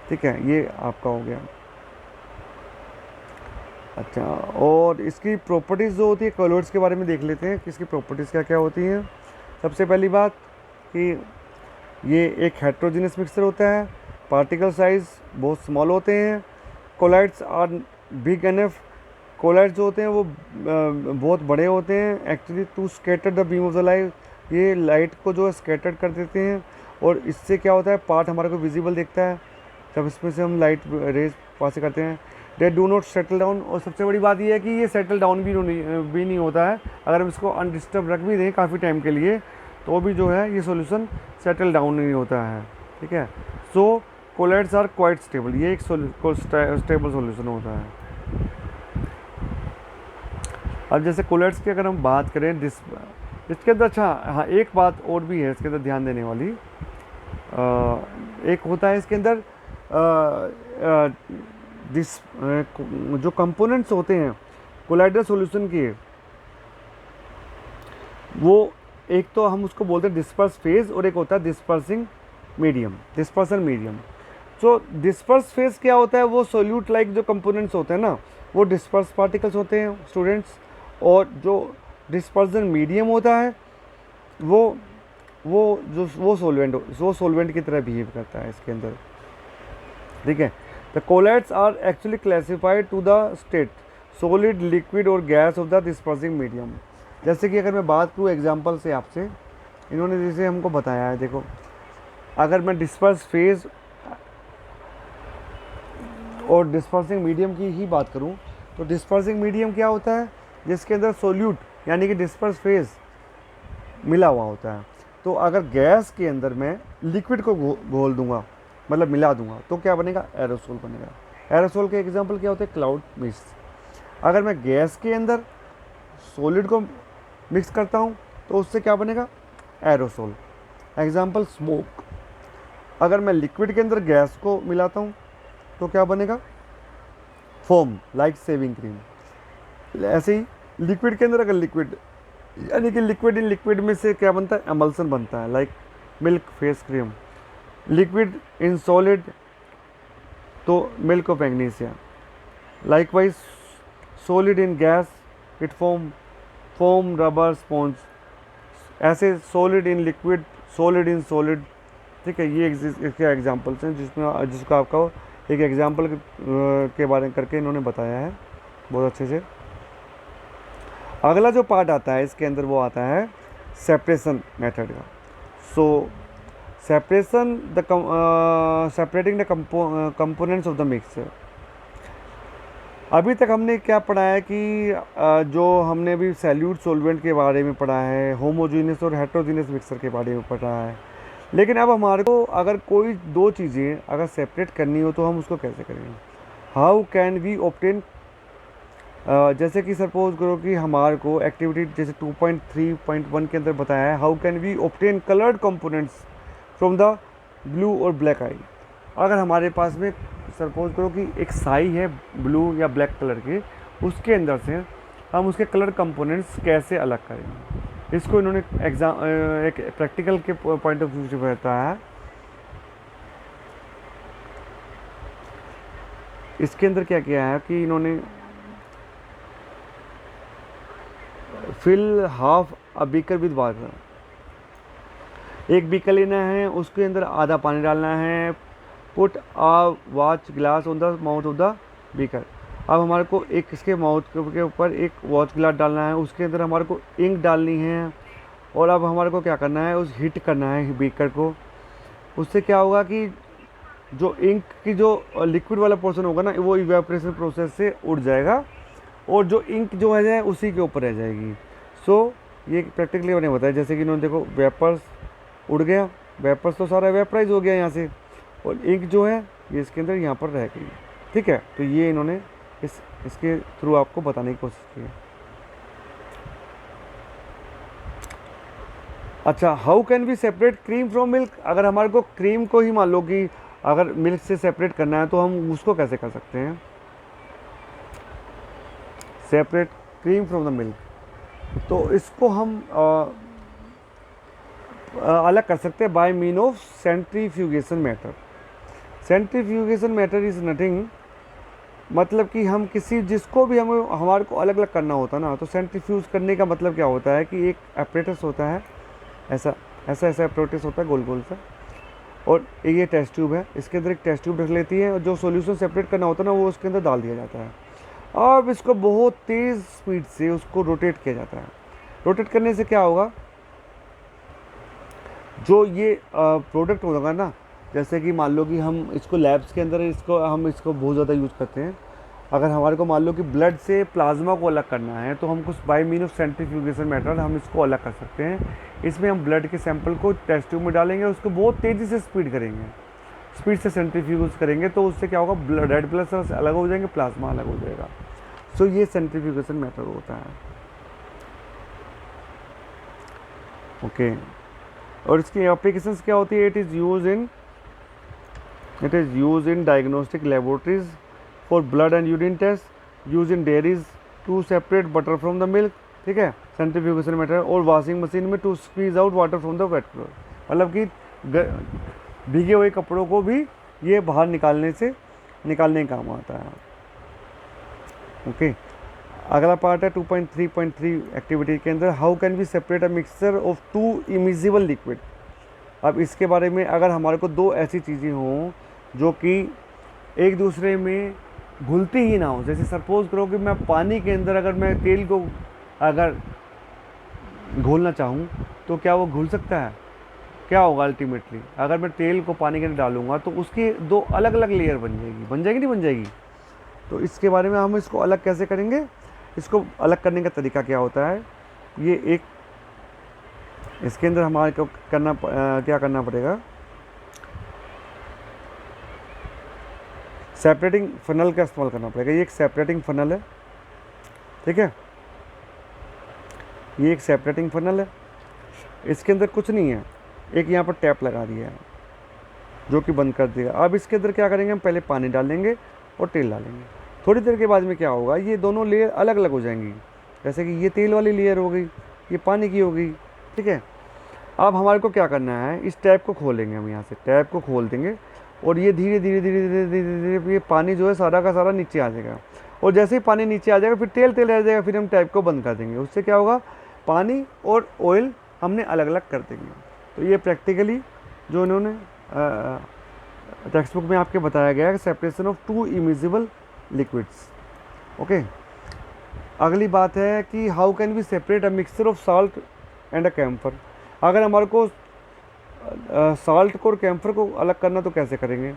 ठीक है, ये आपका हो गया। अच्छा, और इसकी प्रॉपर्टीज़ जो होती है कलर्स के बारे में देख लेते हैं कि इसकी प्रॉपर्टीज़ क्या क्या होती हैं। सबसे पहली बात कि ये एक हेट्रोजीनियस मिक्सचर होता है, पार्टिकल साइज बहुत स्मॉल होते हैं, colloids are big enough. Colloids जो होते हैं वो बहुत बड़े होते हैं actually to scatter the beam of the light. ये लाइट को जो है स्कैटर कर देते हैं और इससे क्या होता है पार्ट हमारे को विजिबल दिखता है जब इसमें से हम लाइट रेज पास करते हैं। They do not settle down, और सबसे बड़ी बात यह है कि ये सेटल डाउन भी नहीं होता है। अगर हम इसको अनडिस्टर्ब रख भी दें काफ़ी टाइम के लिए तो भी जो है ये सॉल्यूशन सेटल डाउन नहीं होता है। ठीक है, सो कोलाइड्स आर क्वाइट स्टेबल, ये एक स्टेबल सॉल्यूशन होता है। अब जैसे कोलाइड्स की अगर हम बात करें इसके अंदर, अच्छा हाँ एक बात और भी है इसके अंदर ध्यान देने वाली। एक होता है इसके अंदर जो कंपोनेंट्स होते हैं कोलाइडल सॉल्यूशन के, वो एक तो हम उसको बोलते हैं डिस्पर्स फेज और एक होता है डिस्पर्सिंग मीडियम, डिस्पर्सन मीडियम। तो डिस्पर्स फेज क्या होता है, वो सोल्यूट लाइक जो कंपोनेंट्स होते हैं ना वो डिस्पर्स पार्टिकल्स होते हैं स्टूडेंट्स, और जो डिस्पर्सन मीडियम होता है वो सोलवेंट की तरह बिहेव करता है इसके अंदर। ठीक है, the colloids are actually classified to the state solid, liquid or gas of the dispersing medium. जैसे कि अगर मैं बात करूँ एग्जांपल से आपसे, इन्होंने जैसे हमको बताया है, देखो अगर मैं डिस्पर्स फेज और डिस्पर्सिंग मीडियम की ही बात करूँ तो डिस्पर्सिंग मीडियम क्या होता है, जिसके अंदर सोल्यूट यानी कि डिस्पर्स फेज मिला हुआ होता है। तो अगर गैस के अंदर मैं लिक्विड को घोल दूंगा, मतलब मिला दूंगा, तो क्या बनेगा, एरोसोल बनेगा। एरोसोल के एग्जांपल क्या होते हैं, क्लाउड मिस्ट। अगर मैं गैस के अंदर सॉलिड को मिक्स करता हूँ तो उससे क्या बनेगा, एरोसोल। Example smoke. अगर मैं लिक्विड के अंदर गैस को मिलाता हूँ तो क्या बनेगा, फोम लाइक शेविंग क्रीम। ऐसे ही लिक्विड के अंदर अगर लिक्विड यानी कि लिक्विड इन लिक्विड में से क्या बनता है, एमल्सन बनता है like milk face cream. Liquid in solid तो milk of magnesia. Likewise solid in gas it foam, rubber, sponge, ऐसे solid in liquid, solid in solid. ठीक है, ये इसके एग्जांपल्स हैं जिसमें जिसको आपका एक एग्जांपल के बारे में करके इन्होंने बताया है बहुत अच्छे से। अगला जो पार्ट आता है इसके अंदर वो आता है सेपरेशन मेथड का। So separation the separating the components of the mixture. अभी तक हमने क्या पढ़ा है कि जो हमने भी सैल्यूट सॉल्वेंट के बारे में पढ़ा है, होमोजीनियस और हेट्रोजीनियस मिक्सचर के बारे में पढ़ा है। लेकिन अब हमारे को अगर कोई दो चीज़ें अगर सेपरेट करनी हो तो हम उसको कैसे करेंगे? हाउ कैन वी ऑब्टेन, जैसे कि सपोज करो कि हमारे को एक्टिविटी जैसे 2.3.1 के अंदर बताया है, how can we obtain coloured components from the blue और ब्लैक आई। अगर हमारे पास में सपोज करो कि एक साई है ब्लू या ब्लैक कलर के, उसके अंदर से हम उसके कलर कंपोनेंट्स कैसे अलग करेंगे, इसको इन्होंने एक प्रैक्टिकल के पॉइंट ऑफ व्यू से बताया है। इसके अंदर क्या किया है कि इन्होंने fill half a beaker with water, एक बीकर लेना है, उसके अंदर आधा पानी डालना है, put a watch glass on the mouth of the beaker. अब हमारे को एक इसके माउथ के ऊपर एक वॉच ग्लास डालना है, उसके अंदर हमारे को इंक डालनी है, और अब हमारे को क्या करना है, उस हीट करना है बीकर को। उससे क्या होगा कि जो इंक की जो लिक्विड वाला पोर्शन होगा ना, वो इवेपोरेशन प्रोसेस से उड़ जाएगा, और जो इंक जो है उसी के ऊपर रह जाएगी। सो ये प्रैक्टिकली उन्हें बताया, जैसे कि इन्होंने देखो वेपर्स उड़ गया, वेपर्स तो सारा वेपराइज हो गया यहाँ से, और इंक जो है ये इसके अंदर यहाँ पर रह गई। ठीक है, तो ये इन्होंने इसके थ्रू आपको बताने की कोशिश की है। अच्छा, how can we separate cream from milk. अगर हमारे को क्रीम को ही मान लो कि अगर मिल्क से सेपरेट करना है तो हम उसको कैसे कर सकते हैं, separate cream from the milk. तो इसको हम अलग कर सकते हैं by mean of centrifugation method. Centrifugation method is nothing, मतलब कि हम किसी जिसको भी हमें हमारे को अलग अलग करना होता है ना, तो सेंट्रीफ्यूज करने का मतलब क्या होता है कि एक एपरेटस होता है, ऐसा ऐसा ऐसा एपरेटस होता है गोल गोल सा, और ये टेस्ट ट्यूब है, इसके अंदर एक टेस्ट ट्यूब रख लेती है, और जो सॉल्यूशन सेपरेट करना होता है ना वो उसके अंदर डाल दिया जाता है। अब इसको बहुत तेज़ स्पीड से उसको रोटेट किया जाता है। रोटेट करने से क्या होगा, जो ये प्रोडक्ट होगा ना, जैसे कि मान लो कि हम इसको लैब्स के अंदर इसको बहुत ज़्यादा यूज़ करते हैं। अगर हमारे को मान लो कि ब्लड से प्लाज्मा को अलग करना है तो हम कुछ by mean of centrifugation method हम इसको अलग कर सकते हैं। इसमें हम ब्लड के सैंपल को टेस्ट ट्यूब में डालेंगे, उसको बहुत तेज़ी से स्पीड करेंगे, स्पीड से सेंट्रीफ्यूज करेंगे, तो उससे क्या होगा, रेड ब्लड सेल्स अलग हो जाएंगे, प्लाज्मा अलग हो जाएगा। सो ये सेंट्रीफ्यूगेशन मेथड होता है। ओके, और इसकी एप्लीकेशंस क्या होती है, it is use in diagnostic laboratories for blood and urine test, use in dairies to separate butter from the milk. ठीक है, सेंट्रीफ्यूगेशन मेथड, और वॉशिंग मशीन में to squeeze out water from the wet cloth, मतलब कि भीगे हुए कपड़ों को भी ये बाहर निकालने का काम आता है। ओके, अगला पार्ट है 2.3.3 एक्टिविटी के अंदर, how can we separate a mixture of two immiscible liquid. अब इसके बारे में, अगर हमारे को दो ऐसी चीज़ें हों जो कि एक दूसरे में घुलती ही ना हो, जैसे सपोज करो कि मैं पानी के अंदर अगर मैं तेल को अगर घोलना चाहूँ तो क्या वो घुल सकता है? क्या होगा अल्टीमेटली, अगर मैं तेल को पानी के अंदर डालूंगा तो उसकी दो अलग अलग लेयर बन जाएगी नहीं बन जाएगी। तो इसके बारे में हम इसको अलग कैसे करेंगे, इसको अलग करने का तरीका क्या होता है, ये एक इसके अंदर हमारे को क्या करना पड़ेगा, सेपरेटिंग फनल का इस्तेमाल करना पड़ेगा। ये एक सेपरेटिंग फनल है, ठीक है, ये एक सेपरेटिंग फनल है, इसके अंदर कुछ नहीं है, एक यहाँ पर टैप लगा दिया है जो कि बंद कर दिया। अब इसके अंदर क्या करेंगे, हम पहले पानी डालेंगे और तेल डालेंगे। थोड़ी देर के बाद में क्या होगा, ये दोनों लेयर अलग अलग हो जाएंगी, जैसे कि ये तेल वाली लेयर हो गई, ये पानी की हो गई। ठीक है, अब हमारे को क्या करना है, इस टैप को खोलेंगे, हम यहाँ से टैप को खोल देंगे और ये धीरे धीरे धीरे धीरे धीरे धीरे ये पानी जो है सारा का सारा नीचे आ जाएगा और जैसे ही पानी नीचे आ जाएगा फिर तेल तेल रह जाएगा, फिर हम टैप को बंद कर देंगे। उससे क्या होगा, पानी और ऑयल हमने अलग अलग कर देंगे। तो ये प्रैक्टिकली जो इन्होंने टेक्स्ट बुक में आपके बताया गया है, separation of two immiscible liquids. Okay, अगली बात है कि how can we separate a mixture of salt and a camphor. अगर हमारे को साल्ट को और कैम्फर को अलग करना तो कैसे करेंगे।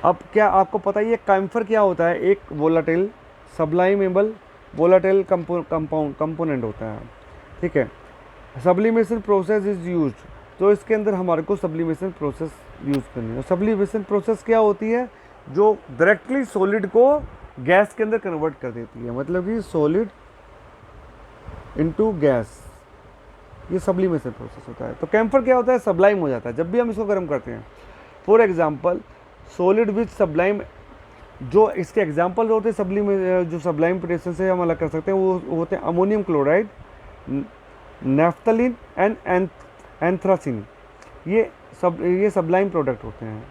अब क्या आपको पता ही है कैम्फर क्या होता है, एक वोलाटाइल सब्लाइमेबल वोलाटाइल कंपोनेंट होता है, ठीक है। सब्लिमेशन प्रोसेस इज यूज्ड, तो इसके अंदर हमारे को सब्लिमेशन प्रोसेस यूज़ करनी है। सब्लिमेशन प्रोसेस क्या होती है, जो डायरेक्टली सॉलिड को गैस के अंदर कन्वर्ट कर देती है, मतलब कि सॉलिड इनटू गैस, ये सब्लिमेशन प्रोसेस होता है। तो कैम्फर क्या होता है, सब्लाइम हो जाता है जब भी हम इसको गर्म करते हैं। For example solid with sublime, जो इसके एग्जांपल होते हैं सब्लिम, जो सब्लाइम प्रोसेस से हम अलग कर सकते हैं वो होते हैं ammonium chloride, naphthalene and anthracene. ये सब्लाइम प्रोडक्ट होते हैं।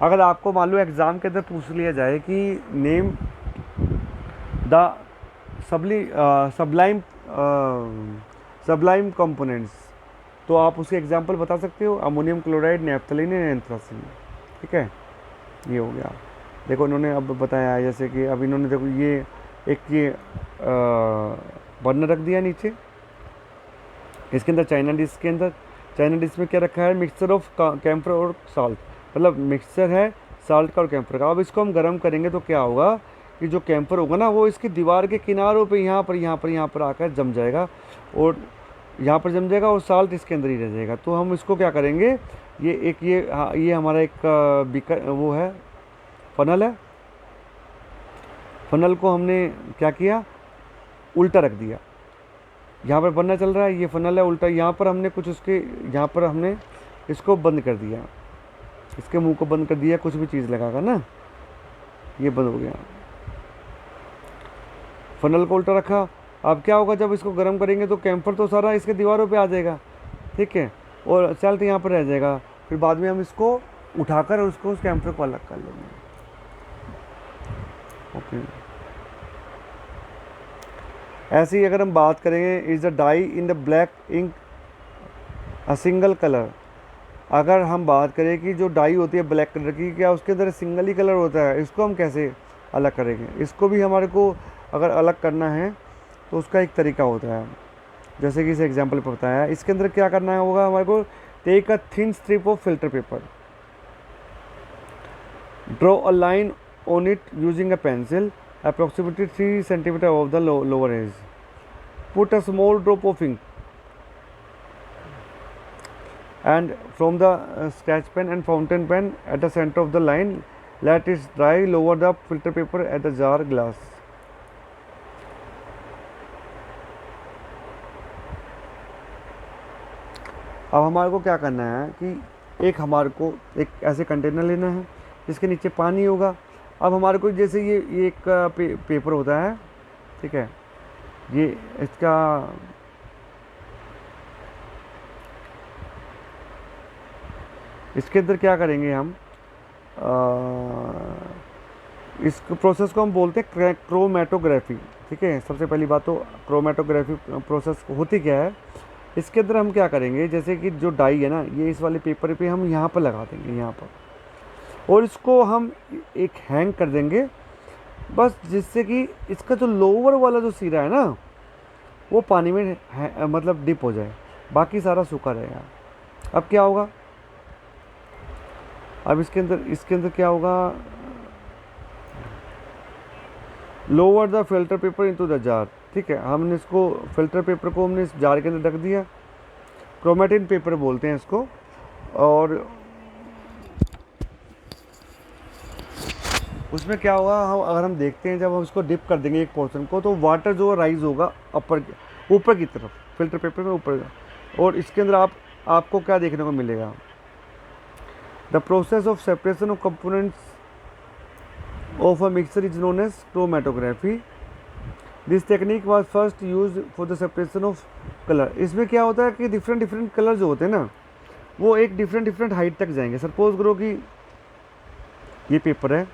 अगर आपको मान लो एग्ज़ाम के अंदर पूछ लिया जाए कि नेम द सब्लाइम कंपोनेंट्स, तो आप उसके एग्जांपल बता सकते हो, ammonium chloride, naphthalene and anthracene, ठीक है। ये हो गया। देखो इन्होंने अब बताया है, जैसे कि अब इन्होंने देखो ये बर्नर रख दिया नीचे, इसके अंदर चाइना डिश में क्या रखा है, मिक्सचर ऑफ कैम्फर और साल्ट, मतलब मिक्सचर है साल्ट का और कैम्फर का। अब इसको हम गर्म करेंगे तो क्या होगा कि जो कैम्फर होगा ना वो इसकी दीवार के किनारों पे यहाँ पर आकर जम जाएगा, और यहाँ पर जम जाएगा और साल्ट इसके अंदर ही रह जाएगा। तो हम इसको क्या करेंगे, ये हमारा एक बीकर वो है, फनल है, फनल को हमने क्या किया, उल्टा रख दिया। यहाँ पर बनना चल रहा है, ये फनल है उल्टा, यहाँ पर हमने कुछ उसके यहाँ पर हमने इसको बंद कर दिया, इसके मुंह को बंद कर दिया, कुछ भी चीज़ लगाकर ना, ये बंद हो गया। फनल को उल्टा रखा। अब क्या होगा, जब इसको गर्म करेंगे तो कैम्फर तो सारा इसके दीवारों पे आ जाएगा, ठीक है, और साल्ट यहाँ पर रह जाएगा। फिर बाद में हम इसको उठाकर उसको उस कैम्फर को अलग कर लेंगे। ओके, ऐसे ही अगर हम बात करेंगे, is the dye in the black ink a single colour. अगर हम बात करें कि जो डाई होती है ब्लैक कलर की, क्या उसके अंदर सिंगल ही कलर होता है, इसको हम कैसे अलग करेंगे। इसको भी हमारे को अगर अलग करना है तो उसका एक तरीका होता है, जैसे कि इस एग्जांपल पर बताया है। इसके अंदर क्या करना होगा हमारे को, take a thin strip of filter paper, draw a line on it using a pencil approximately 3 centimeter of the lower edge. Put a small drop of ink and from the sketch pen and fountain pen at the center of the line. Let it dry. Lower the filter paper at the jar glass. अब हमारे को क्या करना है कि हमारे को एक ऐसे कंटेनर लेना है जिसके नीचे पानी होगा। अब हमारे को जैसे ये एक पेपर होता है, ठीक है, ये इसका इसके अंदर क्या करेंगे हम, इस प्रोसेस को हम बोलते हैं क्रोमेटोग्राफी, ठीक है। सबसे पहली बात तो क्रोमेटोग्राफी प्रोसेस होती क्या है, इसके अंदर हम क्या करेंगे, जैसे कि जो डाई है ना, ये इस वाले पेपर पे हम यहाँ पर लगा देंगे, यहाँ पर, और इसको हम एक हैंग कर देंगे बस, जिससे कि इसका जो लोअर वाला जो सिरा है ना वो पानी में मतलब डिप हो जाए, बाकी सारा सूखा रहेगा। अब क्या होगा, अब इसके अंदर क्या होगा, lower the filter paper into the jar, ठीक है। हमने इसको फिल्टर पेपर को हमने इस जार के अंदर रख दिया, क्रोमेटिन पेपर बोलते हैं इसको। और उसमें क्या होगा, अगर हम देखते हैं जब हम इसको डिप कर देंगे एक पोर्शन को, तो वाटर जो राइज होगा ऊपर की तरफ, फिल्टर पेपर में ऊपर, और इसके अंदर आपको क्या देखने को मिलेगा, the process of separation of components of a mixture is known as chromatography. This technique was first used for the separation of colour. इसमें क्या होता है कि डिफरेंट कलर जो होते हैं ना, वो एक डिफरेंट हाइट तक जाएंगे। सपोज करो कि ये पेपर है,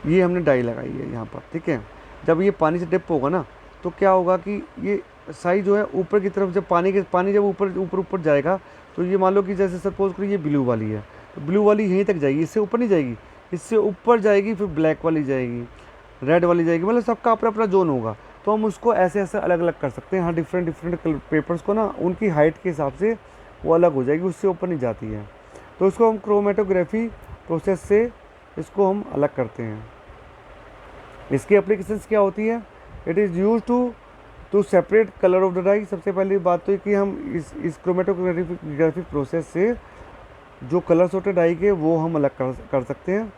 ये हमने डाई लगाई है यहाँ पर, ठीक है। जब ये पानी से डिप होगा ना तो क्या होगा कि ये साई जो है ऊपर की तरफ, जब पानी जब ऊपर ऊपर ऊपर जाएगा तो ये मान लो कि जैसे सपोज करो ये ब्लू वाली है, तो ब्लू वाली यहीं तक जाएगी, इससे ऊपर नहीं जाएगी, इससे ऊपर जाएगी, फिर ब्लैक वाली जाएगी, रेड वाली जाएगी, मतलब सबका अपना अपना जोन होगा। तो हम उसको ऐसे ऐसे अलग अलग कर सकते हैं। हाँ, डिफरेंट डिफरेंट पेपर्स को ना उनकी हाइट के हिसाब से वो अलग हो जाएगी, उससे ऊपर नहीं जाती है। तो इसको हम क्रोमेटोग्राफी प्रोसेस से इसको हम अलग करते हैं। इसकी एप्लीकेशंस क्या होती है? It is use to separate colour of the dye. सबसे पहली बात तो ये कि हम इस क्रोमेटोग्राफी प्रोसेस से जो कलर्स होते हैं डाई के वो हम अलग कर सकते हैं।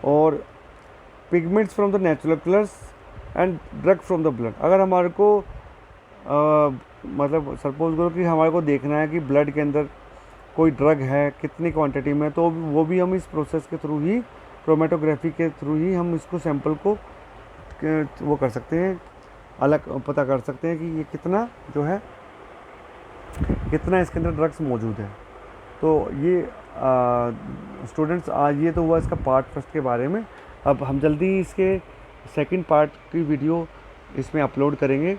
और pigments from the natural colours and drug from the blood. अगर हमारे को मतलब सपोज करो कि हमारे को देखना है कि ब्लड के अंदर कोई ड्रग है कितनी क्वांटिटी में, तो वो भी हम इस प्रोसेस के थ्रू ही, क्रोमेटोग्राफी के थ्रू ही हम इसको सैंपल को वो कर सकते हैं, अलग पता कर सकते हैं कि ये कितना जो है, कितना इसके अंदर ड्रग्स मौजूद है। तो ये स्टूडेंट्स, आज ये तो हुआ इसका पार्ट फर्स्ट के बारे में। अब हम जल्दी ही इसके सेकंड पार्ट की वीडियो इसमें अपलोड करेंगे।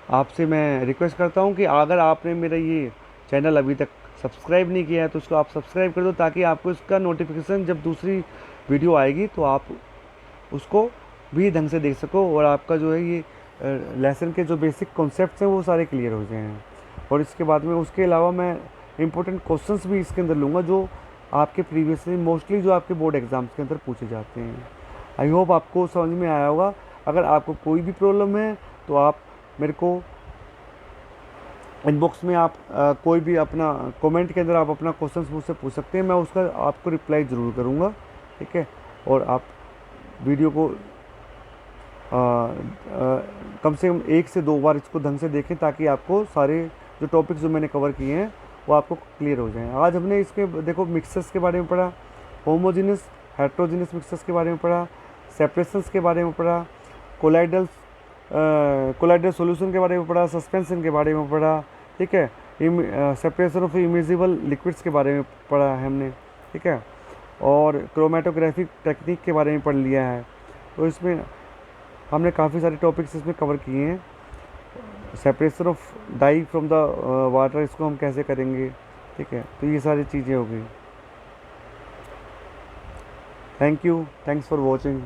आपसे मैं रिक्वेस्ट करता हूँ कि अगर आपने मेरा ये चैनल अभी तक सब्सक्राइब नहीं किया है तो उसको आप सब्सक्राइब कर दो, ताकि आपको इसका नोटिफिकेशन जब दूसरी वीडियो आएगी तो आप उसको भी ढंग से देख सको, और आपका जो है ये लेसन के जो बेसिक कॉन्सेप्ट्स हैं वो सारे क्लियर हो जाएँ। और इसके बाद में उसके अलावा मैं इम्पोर्टेंट क्वेश्चंस भी इसके अंदर लूँगा जो आपके प्रीवियसली मोस्टली जो आपके बोर्ड एग्ज़ाम्स के अंदर पूछे जाते हैं। आई होप आपको समझ में आया होगा। अगर आपको कोई भी प्रॉब्लम है तो आप मेरे को इनबॉक्स में आप कोई भी अपना कमेंट के अंदर आप अपना क्वेश्चंस मुझसे पूछ सकते हैं, मैं उसका आपको रिप्लाई ज़रूर करूँगा, ठीक है। और आप वीडियो को कम से कम 1 से 2 बार इसको ढंग से देखें, ताकि आपको सारे जो टॉपिक्स जो मैंने कवर किए हैं वो आपको क्लियर हो जाएं। आज हमने इसके देखो मिक्सर्स के बारे में पढ़ा, होमोजीनस हेट्रोजीनस मिक्सर्स के बारे में पढ़ा, सेपरेशंस के बारे में पढ़ा, कोलाइडल सॉल्यूशन के बारे में पढ़ा, सस्पेंशन के बारे में पढ़ा, ठीक है। सेपरेशन ऑफ इमिजिबल लिक्विड्स के बारे में पढ़ा है हमने, ठीक है। और क्रोमेटोग्राफिक टेक्निक के बारे में पढ़ लिया है। तो इसमें हमने काफ़ी सारे टॉपिक्स इसमें कवर किए हैं। Separation of dye from the water, इसको हम कैसे करेंगे, ठीक है। तो ये सारी चीज़ें हो गई। Thank you, thanks for watching.